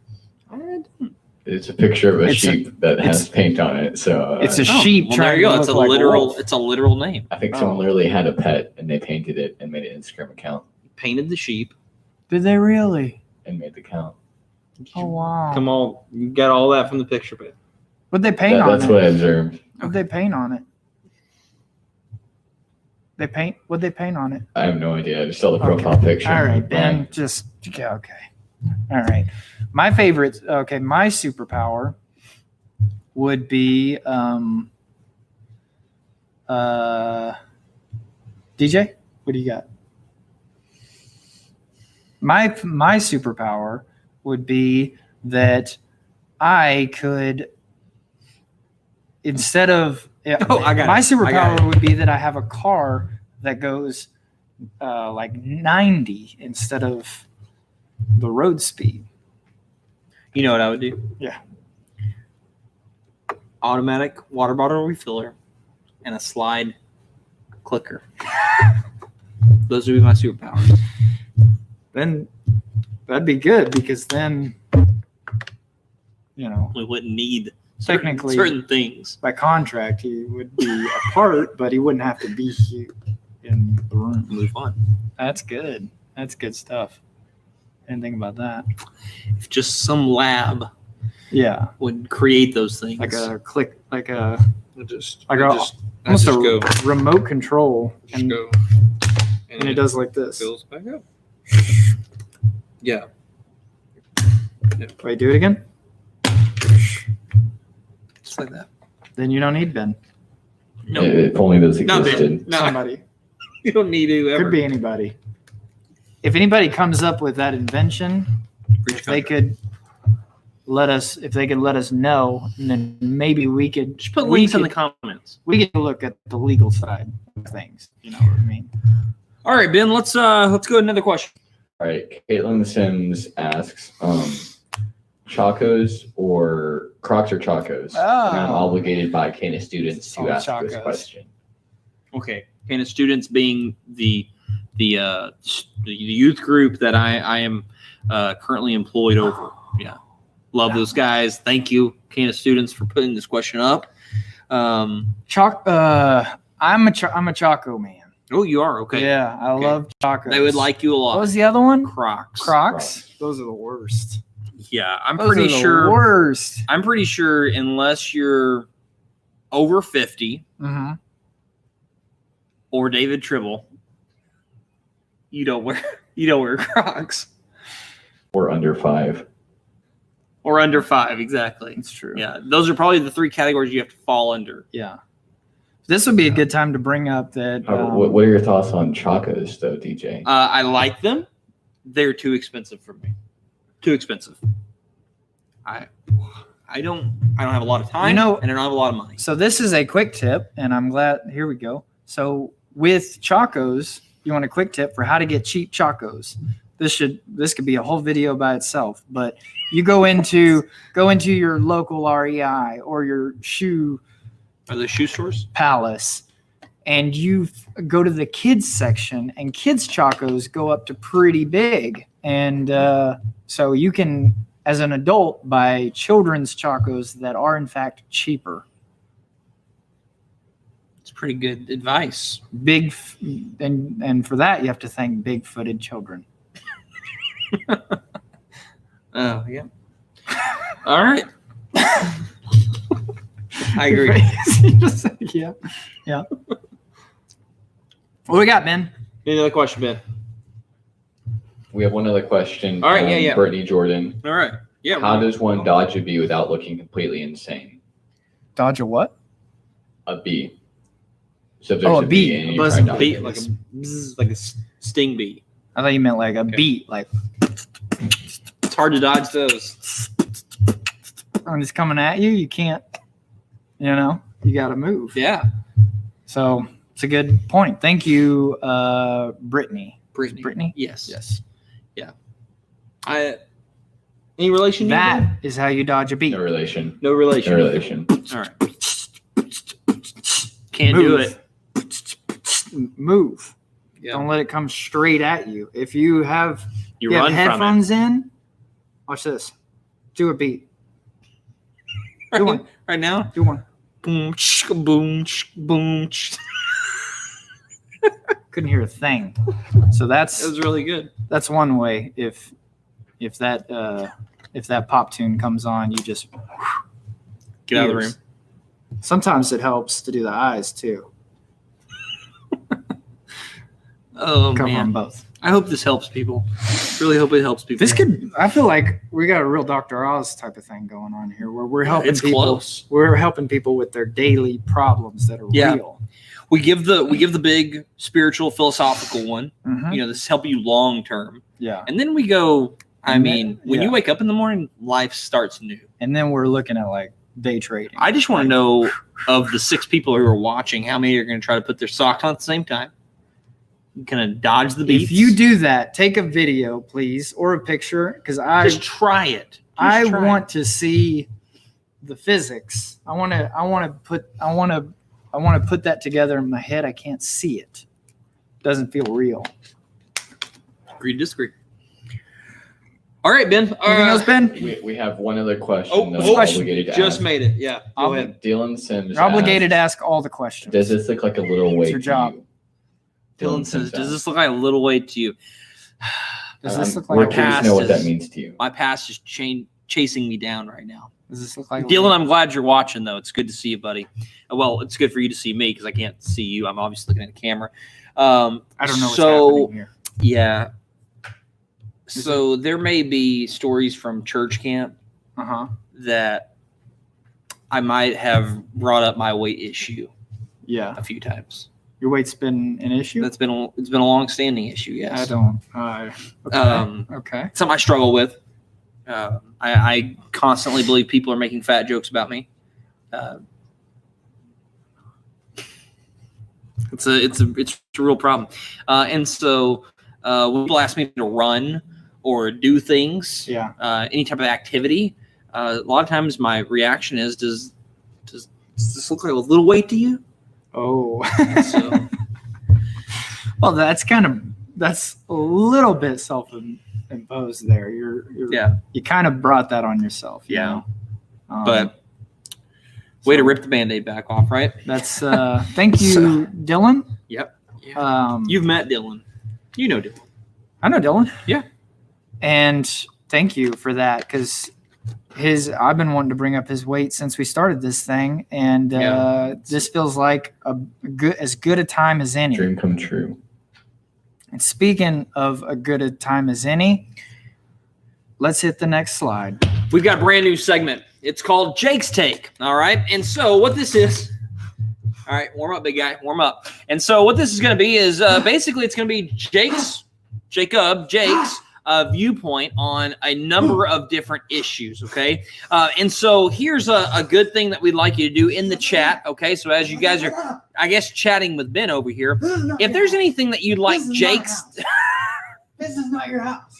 Speaker 3: It's a picture of a
Speaker 2: It's
Speaker 3: sheep that has paint on it. So
Speaker 2: It's a
Speaker 1: Oh,
Speaker 2: sheep
Speaker 1: well,
Speaker 2: trying
Speaker 1: there you go.
Speaker 2: to
Speaker 1: It's a
Speaker 2: look like
Speaker 1: literal.
Speaker 2: wolf.
Speaker 1: It's a literal name.
Speaker 3: I think someone literally had a pet and they painted it and made an Instagram account
Speaker 1: Painted the sheep.
Speaker 2: Did they really?
Speaker 3: and made the count.
Speaker 2: Oh wow!
Speaker 1: Come on, you got all that from the picture, but
Speaker 2: What'd they paint on
Speaker 3: That's
Speaker 2: it?
Speaker 3: what I observed.
Speaker 2: What'd they paint on it? What'd they paint on it?
Speaker 3: I have no idea. I just saw the profile picture.
Speaker 2: All right, Ben. Just okay. All right. My superpower would be DJ. What do you got? My superpower would be that I could, instead of
Speaker 1: I got
Speaker 2: my
Speaker 1: it. I got
Speaker 2: superpower
Speaker 1: it.
Speaker 2: would be that I have a car that goes like 90 instead of the road speed.
Speaker 1: you know what I would do?
Speaker 2: Yeah.
Speaker 1: Automatic water bottle refiller and a slide clicker. Those would be my superpowers.
Speaker 2: Then that'd be good because then,
Speaker 1: We wouldn't need
Speaker 2: Technically-
Speaker 1: certain things.
Speaker 2: by contract, he would be a part, but he wouldn't have to be here in the room.
Speaker 1: Move on.
Speaker 2: That's good. That's good stuff. Didn't think about that.
Speaker 1: If just some lab
Speaker 2: Yeah.
Speaker 1: would create those things.
Speaker 2: Like a click, like a
Speaker 4: Just
Speaker 2: almost a
Speaker 4: go.
Speaker 2: remote control,
Speaker 4: Just
Speaker 2: and,
Speaker 4: go.
Speaker 2: and it does like this.
Speaker 4: Fills back up. Yeah.
Speaker 2: Wait, do it again.
Speaker 1: just like that.
Speaker 2: Then you don't need Ben.
Speaker 1: No,
Speaker 3: If only those
Speaker 1: no,
Speaker 3: existed.
Speaker 1: no,
Speaker 2: Somebody.
Speaker 1: you don't need to ever.
Speaker 2: Could be anybody. If anybody comes up with that invention, if they could let us know, and then maybe we could
Speaker 1: Just put links in the comments.
Speaker 2: we could look at the legal side of things. You know what I mean?
Speaker 1: All right, Ben. Let's go to another question.
Speaker 3: All right. Caitlin Sims asks, Chacos or Crocs or Chacos? And I'm obligated by Cana students to
Speaker 2: Oh,
Speaker 3: ask this
Speaker 2: Chacos.
Speaker 3: question.
Speaker 1: Okay, and the students being the youth group that I am currently employed over. Yeah, love those guys. Thank you, Cana students, for putting this question up.
Speaker 2: I'm a Choco man.
Speaker 1: Oh, you are okay.
Speaker 2: Yeah, I
Speaker 1: Okay.
Speaker 2: love Chacos.
Speaker 1: They would like you a lot.
Speaker 2: What was the other one?
Speaker 1: Crocs.
Speaker 2: Crocs. Those are the worst.
Speaker 1: Yeah, I'm
Speaker 2: Those
Speaker 1: pretty
Speaker 2: are the
Speaker 1: sure.
Speaker 2: Worst.
Speaker 1: I'm pretty sure unless you're over 50
Speaker 2: Mm-hmm.
Speaker 1: or David Tribble, you don't wear Crocs.
Speaker 3: Or under 5.
Speaker 1: Or under 5, exactly.
Speaker 2: It's true.
Speaker 1: Yeah, those are probably the 3 categories you have to fall under.
Speaker 2: Yeah. This would be a good time to bring up that.
Speaker 3: What are your thoughts on Chacos, though, DJ?
Speaker 1: I like them. They're too expensive for me. Too expensive. I don't have a lot of time.
Speaker 2: You know-
Speaker 1: and I don't have a lot of money.
Speaker 2: So this is a quick tip, and I'm glad. Here we go. So with Chacos, you want a quick tip for how to get cheap Chacos. This could be a whole video by itself. But you go into your local REI or your shoe
Speaker 1: Are those shoe stores?
Speaker 2: palace, and you go to the kids section, and kids Chacos go up to pretty big, and so you can, as an adult, buy children's Chacos that are in fact cheaper.
Speaker 1: It's pretty good advice.
Speaker 2: And for that you have to thank big-footed children.
Speaker 1: Oh yeah. All right. I agree.
Speaker 2: Yeah. What we got, Ben?
Speaker 1: Any other question, Ben?
Speaker 3: We have one other question.
Speaker 1: All right,
Speaker 3: from
Speaker 1: yeah.
Speaker 3: Brittany Jordan.
Speaker 1: All right. Yeah.
Speaker 3: How does one dodge a bee without looking completely insane?
Speaker 2: Dodge a what?
Speaker 3: A bee. So if there's
Speaker 2: Oh, a bee.
Speaker 3: and
Speaker 2: A
Speaker 3: you're
Speaker 2: buzzing
Speaker 3: trying to
Speaker 1: bee,
Speaker 3: dodge
Speaker 1: like
Speaker 3: it.
Speaker 1: a bzz, like a sting bee?
Speaker 2: I thought you meant like a
Speaker 1: Okay.
Speaker 2: beat, like
Speaker 1: It's hard to dodge those.
Speaker 2: when it's coming at you, you can't. You got to move.
Speaker 1: Yeah.
Speaker 2: So it's a good point. Thank you, Brittany. Brittany?
Speaker 1: Yes.
Speaker 2: Yes.
Speaker 1: Any relation? to you, Ben?
Speaker 2: That is how you dodge a beat.
Speaker 3: No relation.
Speaker 1: No relation.
Speaker 3: No relation.
Speaker 1: All right. Can't do it.
Speaker 2: Move.
Speaker 1: Yeah.
Speaker 2: Don't let it come straight at you. If you have,
Speaker 1: You
Speaker 2: you have
Speaker 1: run from it.
Speaker 2: headphones in, watch this. Do a beat. Do one.
Speaker 1: Right now.
Speaker 2: Do one.
Speaker 1: Boom, boom, boom.
Speaker 2: Couldn't hear a thing. So
Speaker 1: It
Speaker 2: that's
Speaker 1: was really good.
Speaker 2: one way. If that pop tune comes on, you just
Speaker 1: Get out of the room.
Speaker 2: ears. Sometimes it helps to do the eyes too.
Speaker 1: Oh
Speaker 2: Cover them
Speaker 1: man.
Speaker 2: both.
Speaker 1: I hope this helps people. Really hope it helps people.
Speaker 2: I feel like we got a real Dr. Oz type of thing going on here where we're helping
Speaker 1: It's
Speaker 2: people.
Speaker 1: close.
Speaker 2: We're helping people with their daily problems that are
Speaker 1: Yeah.
Speaker 2: real.
Speaker 1: We give the big spiritual philosophical one.
Speaker 2: Mhm.
Speaker 1: You know, this help you long term.
Speaker 2: Yeah.
Speaker 1: And then we go, I
Speaker 2: And
Speaker 1: mean,
Speaker 2: then-
Speaker 1: when
Speaker 2: yeah.
Speaker 1: you wake up in the morning, life starts new.
Speaker 2: And then we're looking at like day trading.
Speaker 1: I just want to know of the 6 people who are watching, how many are going to try to put their socks on at the same time? Going to dodge the beats?
Speaker 2: If you do that, take a video, please, or a picture, because
Speaker 1: just try it. Just
Speaker 2: I
Speaker 1: try
Speaker 2: want to see the physics. I want to put that together in my head. I can't see it. Doesn't feel real.
Speaker 1: it. Agree to disagree. All right, Ben.
Speaker 2: Anything else, Ben?
Speaker 3: We have one other question.
Speaker 1: Oh,
Speaker 3: that
Speaker 1: oh,
Speaker 3: we're obligated to
Speaker 1: just
Speaker 3: ask.
Speaker 1: made it. Yeah. Go ahead.
Speaker 3: Dylan Sims.
Speaker 2: You're obligated to
Speaker 3: asks,
Speaker 2: ask all the questions.
Speaker 3: Does this look like a little weight
Speaker 2: your
Speaker 3: to
Speaker 2: job.
Speaker 3: you?
Speaker 1: Dylan says, does
Speaker 3: asks.
Speaker 1: this look like a little weight to you?
Speaker 2: Does this look
Speaker 3: We're
Speaker 2: like
Speaker 3: curious
Speaker 1: past
Speaker 3: to know what
Speaker 1: is-
Speaker 3: that means to you.
Speaker 1: My past is chasing me down right now.
Speaker 2: Does this look like
Speaker 1: Dylan, I'm glad you're watching, though. It's good to see you, buddy. Well, it's good for you to see me because I can't see you. I'm obviously looking at the camera.
Speaker 2: I don't know what's happening here.
Speaker 1: Yeah. So there may be stories from church camp that I might have brought up my weight issue a few times.
Speaker 2: Your weight's been an issue?
Speaker 1: It's been a long-standing issue, yes.
Speaker 2: I don't. Okay.
Speaker 1: Something I struggle with. I constantly believe people are making fat jokes about me. It's a real problem. And so when people ask me to run or do things, any type of activity, a lot of times my reaction is, does this look like a little weight to you?
Speaker 2: Oh.
Speaker 1: So,
Speaker 2: well, that's a little bit self-imposed there. You kind of brought that on yourself. You know?
Speaker 1: But way to rip the Band-Aid back off, right?
Speaker 2: That's thank you, Dylan.
Speaker 1: Yep. You've met Dylan. You know Dylan.
Speaker 2: I know Dylan.
Speaker 1: Yeah.
Speaker 2: And thank you for that, because I've been wanting to bring up his weight since we started this thing, and this feels like as good a time as any.
Speaker 3: Dream come true.
Speaker 2: And speaking of a good a time as any, let's hit the next slide.
Speaker 1: We've got a brand new segment. It's called Jake's Take. All right. And so what this is, all right, warm up, big guy, warm up. And so what this is going to be is basically it's going to be Jake's viewpoint on a number of different issues, okay? And so here's a good thing that we'd like you to do in the chat, okay? So as you guys are, I guess, chatting with Ben over here, if there's anything that you'd like Jake's...
Speaker 2: This is not your house.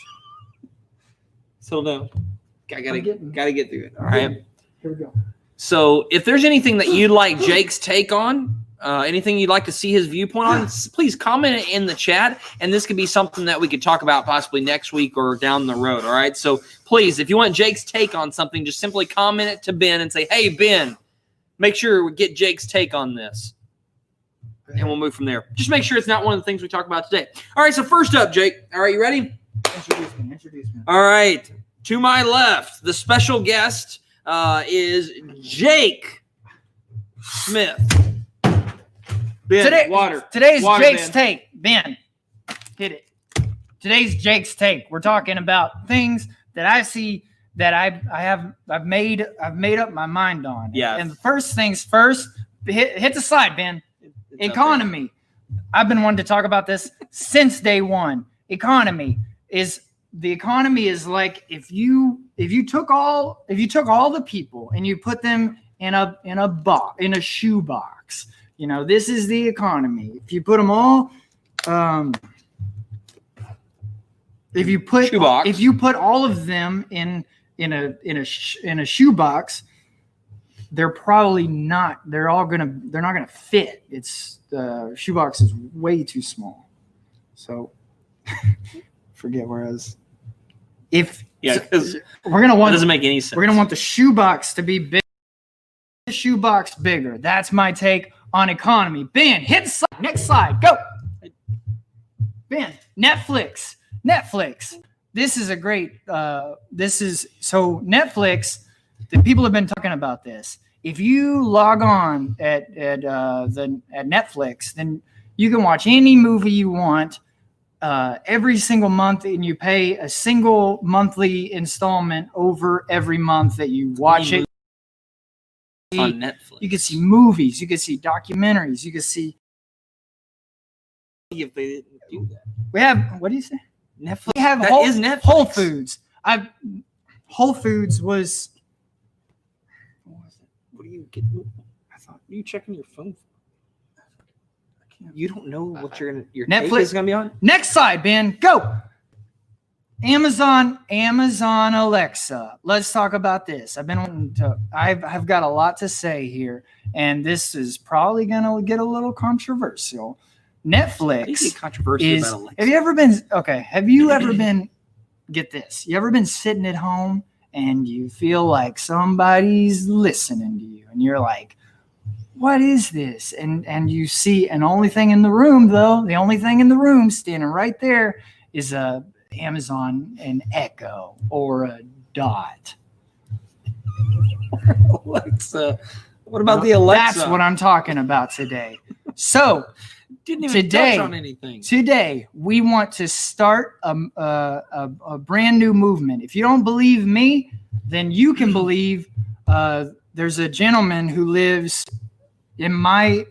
Speaker 1: So no, gotta get through it, all right?
Speaker 2: Here we go.
Speaker 1: So if there's anything that you'd like Jake's take on, anything you'd like to see his viewpoint on, please comment it in the chat, and this could be something that we could talk about possibly next week or down the road, all right? So please, if you want Jake's take on something, just simply comment it to Ben and say, hey, Ben, make sure we get Jake's take on this, and we'll move from there. Just make sure it's not one of the things we talk about today. All right, so first up, Jake. All right, you ready?
Speaker 2: Introduce me.
Speaker 1: All right, to my left, the special guest is Jake Smith. Ben,
Speaker 2: Today's
Speaker 1: water,
Speaker 2: Jake's
Speaker 1: Ben.
Speaker 2: Take. Ben, hit it. Today's Jake's Take. We're talking about things that I see that I've made up my mind on.
Speaker 1: Yeah.
Speaker 2: And the first things first, hit the slide, Ben. Economy. I've been wanting to talk about this since day one. The economy is like if you took all the people and you put them in a shoe box. You know, this is the economy. If you put them all, if you put all of them in a shoebox, they're not gonna fit. It's the shoebox is way too small. So forget where I was.
Speaker 1: Because
Speaker 2: we're gonna want,
Speaker 1: it doesn't make any sense.
Speaker 2: We're gonna want the shoebox to be big. The shoebox bigger. That's my take on economy. Ben, hit the slide. Next slide. Go. Ben, Netflix. This is a great. Netflix. The people have been talking about this. If you log on at Netflix, then you can watch any movie you want every single month, and you pay a single monthly installment over every month that you watch it.
Speaker 1: On Netflix.
Speaker 2: You can see movies, you can see documentaries, you can see.
Speaker 1: If they didn't do that,
Speaker 2: we have. What do you say?
Speaker 1: Netflix.
Speaker 2: We have
Speaker 1: Netflix.
Speaker 2: Whole Foods. Whole Foods was. What was it?
Speaker 1: What are you getting? I thought you checking your phone. You don't know what your
Speaker 2: Netflix
Speaker 1: is gonna be on.
Speaker 2: Next slide, Ben. Go. Amazon Alexa. Let's talk about this. I've got a lot to say here, and this is probably gonna get a little controversial. Netflix
Speaker 1: controversial about Alexa.
Speaker 2: Have you ever been get this? You ever been sitting at home and you feel like somebody's listening to you, and you're like, what is this? And you see, and the only thing in the room standing right there is a Amazon, an Echo, or a Dot.
Speaker 1: Alexa. What about the Alexa?
Speaker 2: That's what I'm talking about today. So
Speaker 1: Didn't even touch on anything.
Speaker 2: Today, we want to start a brand new movement. If you don't believe me, then you can believe there's a gentleman who lives in my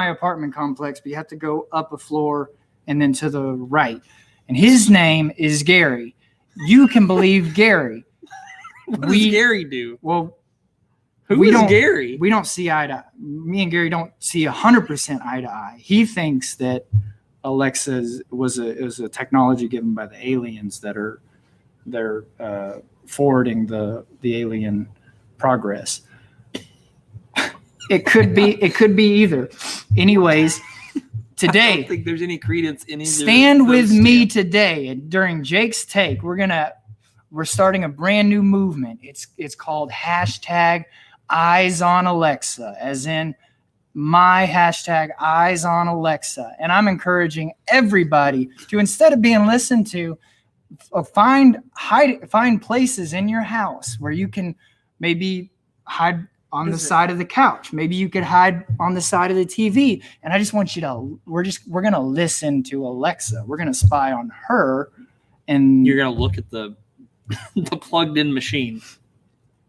Speaker 2: apartment complex, but you have to go up a floor and then to the right. And his name is Gary. You can believe Gary.
Speaker 1: What does Gary do?
Speaker 2: Well,
Speaker 1: Who is Gary?
Speaker 2: We don't see eye to eye. Me and Gary don't see 100% eye to eye. He thinks that Alexa was a technology given by the aliens they're forwarding the alien progress. It could be either. Anyways, today
Speaker 1: I don't think there's any credence in either.
Speaker 2: Stand with me today during Jake's Take. We're starting a brand new movement. It's called hashtag Eyes on Alexa, as in my hashtag Eyes on Alexa. And I'm encouraging everybody to, instead of being listened to, find places in your house where you can maybe hide on the side of the couch. Maybe you could hide on the side of the TV. And I just want you to, we're going to listen to Alexa. We're going to spy on her. And
Speaker 1: you're going to look at the plugged in machine.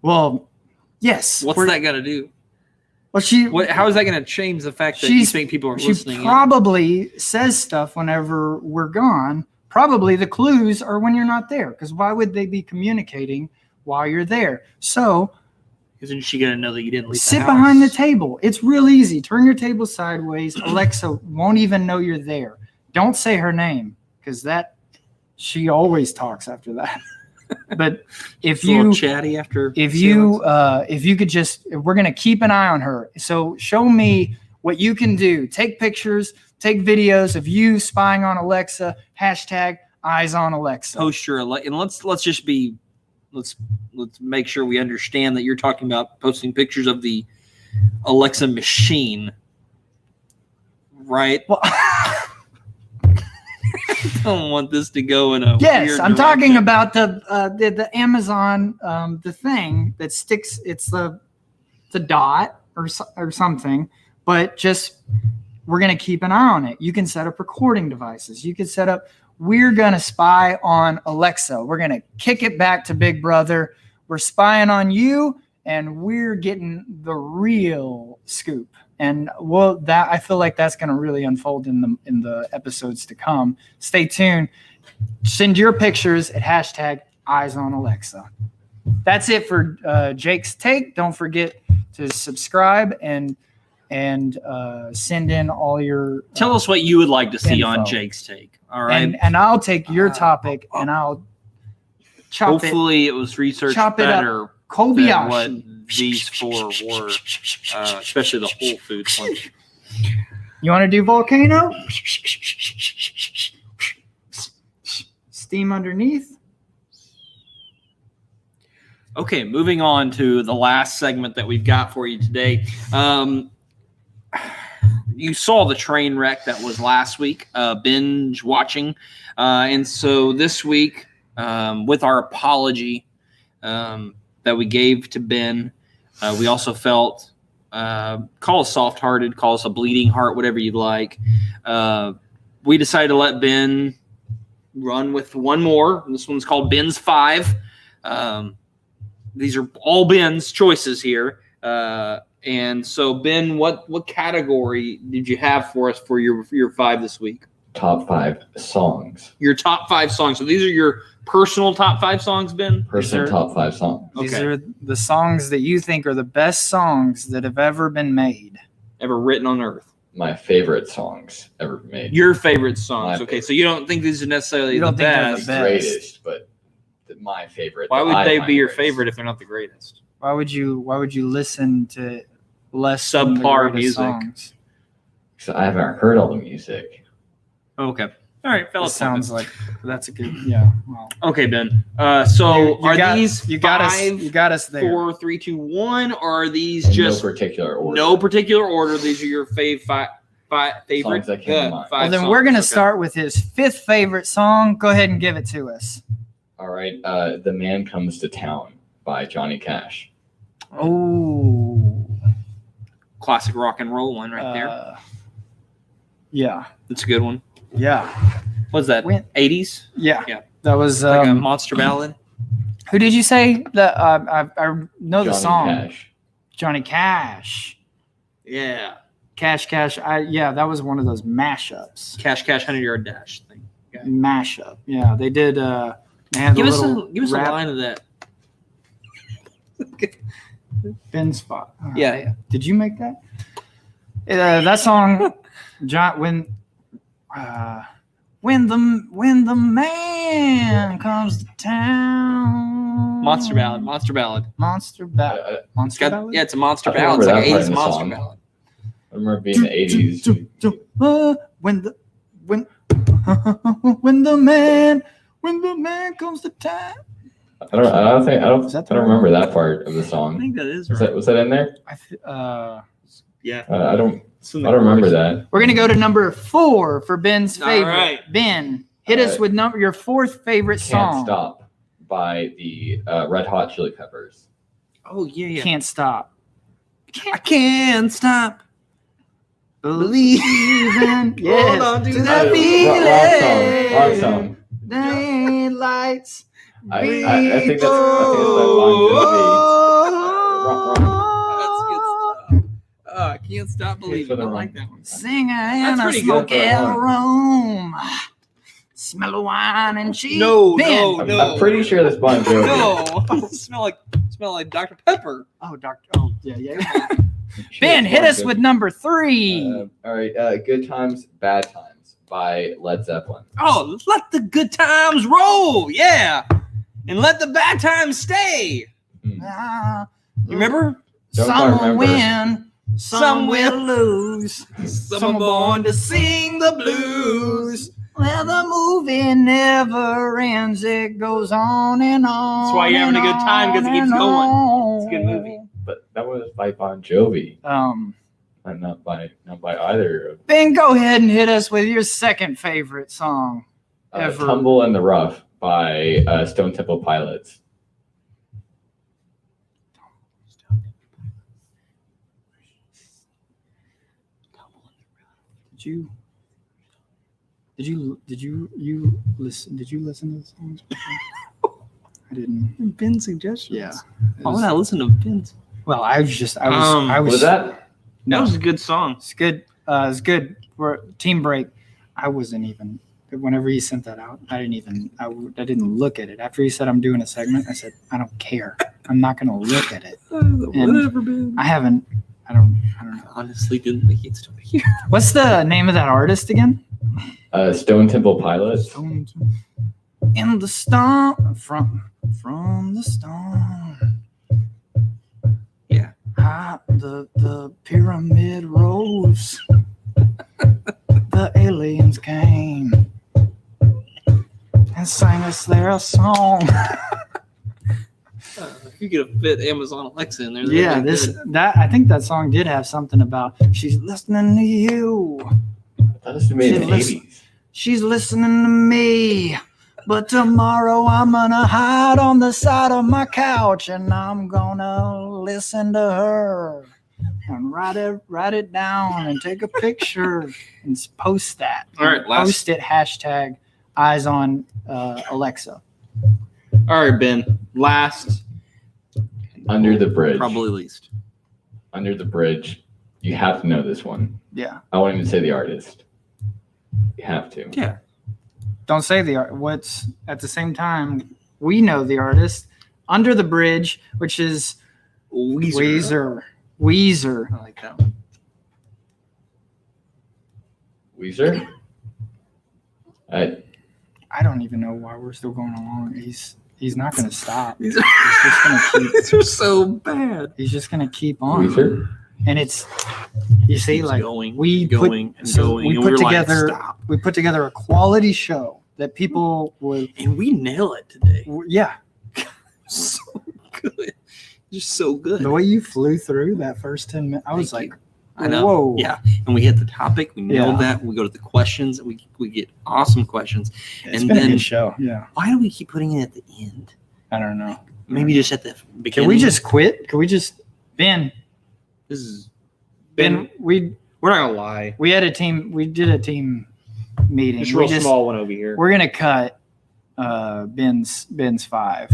Speaker 2: Well, yes.
Speaker 1: What's that got to do?
Speaker 2: Well,
Speaker 1: how is that going to change the fact that you think people are listening?
Speaker 2: She probably says stuff whenever we're gone. Probably the clues are when you're not there, because why would they be communicating while you're there? So,
Speaker 1: isn't she going to know that you didn't leave
Speaker 2: sit
Speaker 1: the house?
Speaker 2: behind the table. It's real easy. Turn your table sideways. Alexa won't even know you're there. Don't say her name, because she always talks after that. But if
Speaker 1: you a little chatty after,
Speaker 2: if you could just, we're going to keep an eye on her. So show me what you can do. Take pictures, take videos of you spying on Alexa. Hashtag Eyes on Alexa.
Speaker 1: Post your and let's make sure we understand that you're talking about posting pictures of the Alexa machine, right?
Speaker 2: Well,
Speaker 1: I don't want this to go in a
Speaker 2: yes. I'm
Speaker 1: direction.
Speaker 2: talking about the Amazon the thing that sticks. It's the dot or something, but just we're gonna keep an eye on it. You can set up recording devices. You can set up. We're gonna spy on Alexa. We're gonna kick it back to Big Brother. We're spying on you, and we're getting the real scoop. And I feel like that's going to really unfold in the episodes to come. Stay tuned. Send your pictures at hashtag Eyes on Alexa. That's it for Jake's Take. Don't forget to subscribe and send in all your.
Speaker 1: Tell us what you would like to see
Speaker 2: info
Speaker 1: on Jake's Take. All right,
Speaker 2: and I'll take your topic and I'll chop it.
Speaker 1: Hopefully, it was researched better.
Speaker 2: Kobayashi.
Speaker 1: What these four were, especially the Whole Foods one.
Speaker 2: You want to do volcano? Steam underneath.
Speaker 1: Okay, moving on to the last segment that we've got for you today. You saw the train wreck that was last week, binge watching. And so this week, with our apology, that we gave to Ben. We also felt, call us soft-hearted, call us a bleeding heart, whatever you'd like. We decided to let Ben run with one more. This one's called Ben's 5. These are all Ben's choices here. And so, Ben, what category did you have for us for your 5 this week?
Speaker 3: Top 5 songs.
Speaker 1: Your top 5 songs. So these are your personal top 5 songs, Ben?
Speaker 3: Personal top 5 songs.
Speaker 2: These are the songs that you think are the best songs that have ever been made.
Speaker 1: Ever written on earth.
Speaker 3: My favorite songs ever made.
Speaker 1: Your favorite songs. Okay, so you don't think these are necessarily the best.
Speaker 3: The greatest, but my favorite.
Speaker 1: Why would they be your favorite if they're not the greatest?
Speaker 2: Why would you listen to less
Speaker 1: subpar music?
Speaker 2: Songs?
Speaker 3: So I haven't heard all the music.
Speaker 1: Okay. All right, fellas.
Speaker 2: Sounds like that's a good. Yeah. Well.
Speaker 1: Okay, Ben. So these
Speaker 2: you got us there.
Speaker 1: 4, 3, 2, 1, or are these just
Speaker 3: no particular order?
Speaker 1: No particular order. These are your favorite.
Speaker 3: Songs that came to mind.
Speaker 2: Well, then we're gonna start with his 5th favorite song. Go ahead and give it to us.
Speaker 3: All right. The Man Comes to Town by Johnny Cash.
Speaker 2: Oh.
Speaker 1: Classic rock and roll one right there.
Speaker 2: Yeah.
Speaker 1: That's a good one.
Speaker 2: Yeah.
Speaker 1: What's that? 80s?
Speaker 2: Yeah.
Speaker 1: Yeah.
Speaker 2: That was
Speaker 1: Like a monster ballad.
Speaker 2: Who did you say that? I know the
Speaker 3: Johnny
Speaker 2: song.
Speaker 3: Cash.
Speaker 2: Johnny Cash.
Speaker 1: Yeah.
Speaker 2: Cash. That was one of those mashups.
Speaker 1: Cash 100-yard dash thing.
Speaker 2: Mashup. Yeah, they did. They had
Speaker 1: Give us a
Speaker 2: rap.
Speaker 1: line of that.
Speaker 2: Ben Spot.
Speaker 1: Yeah.
Speaker 2: Did you make that? That song, John. When the man comes to town.
Speaker 1: Monster ballad.
Speaker 2: Monster ballad.
Speaker 1: It's got, yeah, it's a monster
Speaker 3: I
Speaker 1: ballad. It's
Speaker 3: remember
Speaker 1: like
Speaker 3: that part
Speaker 1: 80s
Speaker 3: in the
Speaker 1: monster
Speaker 3: song.
Speaker 1: ballad.
Speaker 3: I remember being the 80s.
Speaker 2: When the man comes to town.
Speaker 3: I don't
Speaker 2: Is that the
Speaker 3: remember that part of the
Speaker 1: I
Speaker 3: song.
Speaker 1: think that is
Speaker 3: Was
Speaker 1: right.
Speaker 3: that in there?
Speaker 1: Yeah.
Speaker 3: I don't
Speaker 1: It's in the
Speaker 3: remember
Speaker 1: chorus.
Speaker 3: that.
Speaker 2: We're gonna go to number 4 for Ben's
Speaker 1: All
Speaker 2: favorite.
Speaker 1: right.
Speaker 2: Ben, hit us with your fourth favorite
Speaker 3: Can't
Speaker 2: song.
Speaker 3: Stop by the Red Hot Chili Peppers.
Speaker 1: Oh, yeah.
Speaker 2: Can't stop.
Speaker 1: I can't stop.
Speaker 2: Believing.
Speaker 1: Hold on to
Speaker 2: to
Speaker 1: that
Speaker 2: that
Speaker 1: feeling.
Speaker 3: Wrong song.
Speaker 2: Daylights.
Speaker 3: I think that's by Bon
Speaker 1: That's good stuff. I can't stop believing. I like that one.
Speaker 2: Singing
Speaker 1: That's
Speaker 2: in a
Speaker 1: pretty good.
Speaker 2: smoky room. Smell of wine and cheese.
Speaker 1: No,
Speaker 2: Ben.
Speaker 1: no.
Speaker 3: I'm pretty sure that's Bon Jovi.
Speaker 1: No. smell like Dr. Pepper.
Speaker 2: Oh, Doctor. Oh, yeah. Ben, hit us with number 3.
Speaker 3: All right. Good Times, Bad Times by Led Zeppelin.
Speaker 1: Oh, let the good times roll. Yeah. And let the bad times stay. You remember?
Speaker 3: Don't
Speaker 2: Some will
Speaker 3: remember.
Speaker 2: win, some will lose.
Speaker 1: Some are born to sing the blues.
Speaker 2: Well, the movie never ends. It goes on and on.
Speaker 1: That's why you're having a good time, 'cause it keeps going. It's a good movie.
Speaker 3: But that was by Bon Jovi,
Speaker 2: Um,
Speaker 3: and not by either of
Speaker 2: Ben, go ahead and hit us with your second favorite song ever.
Speaker 3: Tumble in the Rough by Stone Temple Pilots.
Speaker 2: Did you listen to the songs before? I didn't.
Speaker 1: Ben suggestions.
Speaker 2: Yeah.
Speaker 1: Why would I listen to Ben's?
Speaker 2: Well, I was.
Speaker 3: Was that?
Speaker 1: That was a good song.
Speaker 2: It's good. It's good for team break. I wasn't even. Whenever he sent that out, I didn't look at it. After he said I'm doing a segment, I said I don't care. I'm not going to look at it.
Speaker 1: Whatever, Ben.
Speaker 2: I haven't. I don't know.
Speaker 1: Honestly, didn't think he'd still be here.
Speaker 2: What's the name of that artist again?
Speaker 3: Stone Temple Pilots.
Speaker 2: In the storm, from the storm.
Speaker 1: Yeah.
Speaker 2: The pyramid rose. The aliens came and sang us their song.
Speaker 1: If you could have fit Amazon Alexa in there.
Speaker 2: Yeah, I think that song did have something about she's listening to you.
Speaker 3: That was made in the 80s.
Speaker 2: She's listening to me. But tomorrow I'm gonna hide on the side of my couch and I'm gonna listen to her and write it down and take a picture and post that.
Speaker 1: All right,
Speaker 2: post it hashtag eyes on Alexa.
Speaker 1: All right, Ben. Last.
Speaker 3: Under the Bridge.
Speaker 1: Probably least.
Speaker 3: Under the Bridge. You have to know this one.
Speaker 2: Yeah.
Speaker 3: I won't even say the artist. You have to.
Speaker 1: Yeah.
Speaker 2: Don't say the art. What's at the same time we know the artist. Under the Bridge, which is Weezer.
Speaker 1: I like that one.
Speaker 3: Weezer?
Speaker 2: I don't even know why we're still going along. He's not going to stop.
Speaker 1: These
Speaker 2: He's
Speaker 1: are so bad.
Speaker 2: just going to keep on.
Speaker 3: Weezer?
Speaker 2: And it's you see
Speaker 1: Keeps
Speaker 2: like
Speaker 1: going,
Speaker 2: we
Speaker 1: going,
Speaker 2: put
Speaker 1: and
Speaker 2: so
Speaker 1: going,
Speaker 2: we
Speaker 1: and
Speaker 2: put
Speaker 1: we're like,
Speaker 2: together
Speaker 1: stop.
Speaker 2: we put together a quality show that people would
Speaker 1: And we nail it today.
Speaker 2: yeah.
Speaker 1: So good. Just so good.
Speaker 2: The way you flew through that first 10 minutes, I was
Speaker 1: Thank
Speaker 2: like,
Speaker 1: I know.
Speaker 2: whoa.
Speaker 1: Yeah. And we hit the topic. We nailed
Speaker 2: Yeah.
Speaker 1: that. We go to the questions. We get awesome questions.
Speaker 2: It's
Speaker 1: And
Speaker 2: been a
Speaker 1: then-
Speaker 2: good show. Yeah.
Speaker 1: Why do we keep putting it at the end?
Speaker 2: I don't know.
Speaker 1: Maybe just at the beginning.
Speaker 2: Can we just quit? Can we just Ben,
Speaker 4: This is
Speaker 2: Ben,
Speaker 4: we're not gonna lie.
Speaker 2: we did a team meeting.
Speaker 4: Just real small one over here.
Speaker 2: We're gonna cut Ben's 5.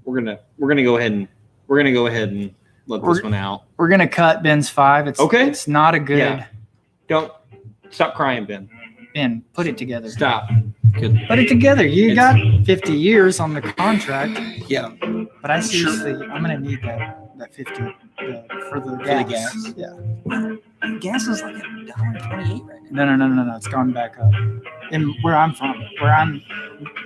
Speaker 4: We're gonna go ahead and let this one out.
Speaker 2: We're gonna cut Ben's 5. It's
Speaker 4: Okay.
Speaker 2: It's not a good.
Speaker 4: Yeah. Don't stop crying, Ben.
Speaker 2: Ben, put it together.
Speaker 4: Stop.
Speaker 1: Good.
Speaker 2: Put it together. You got 50 years on the contract,
Speaker 1: Yeah.
Speaker 2: but I'm gonna need that 50 for the gas.
Speaker 1: gas?
Speaker 2: Yeah.
Speaker 1: Gas is like $1.28 right now.
Speaker 2: No. It's gone back up. And where I'm from, around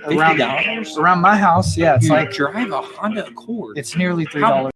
Speaker 1: $50?
Speaker 2: my house, yeah, it's
Speaker 1: You
Speaker 2: like
Speaker 1: drive a Honda Accord.
Speaker 2: it's nearly $3.
Speaker 1: How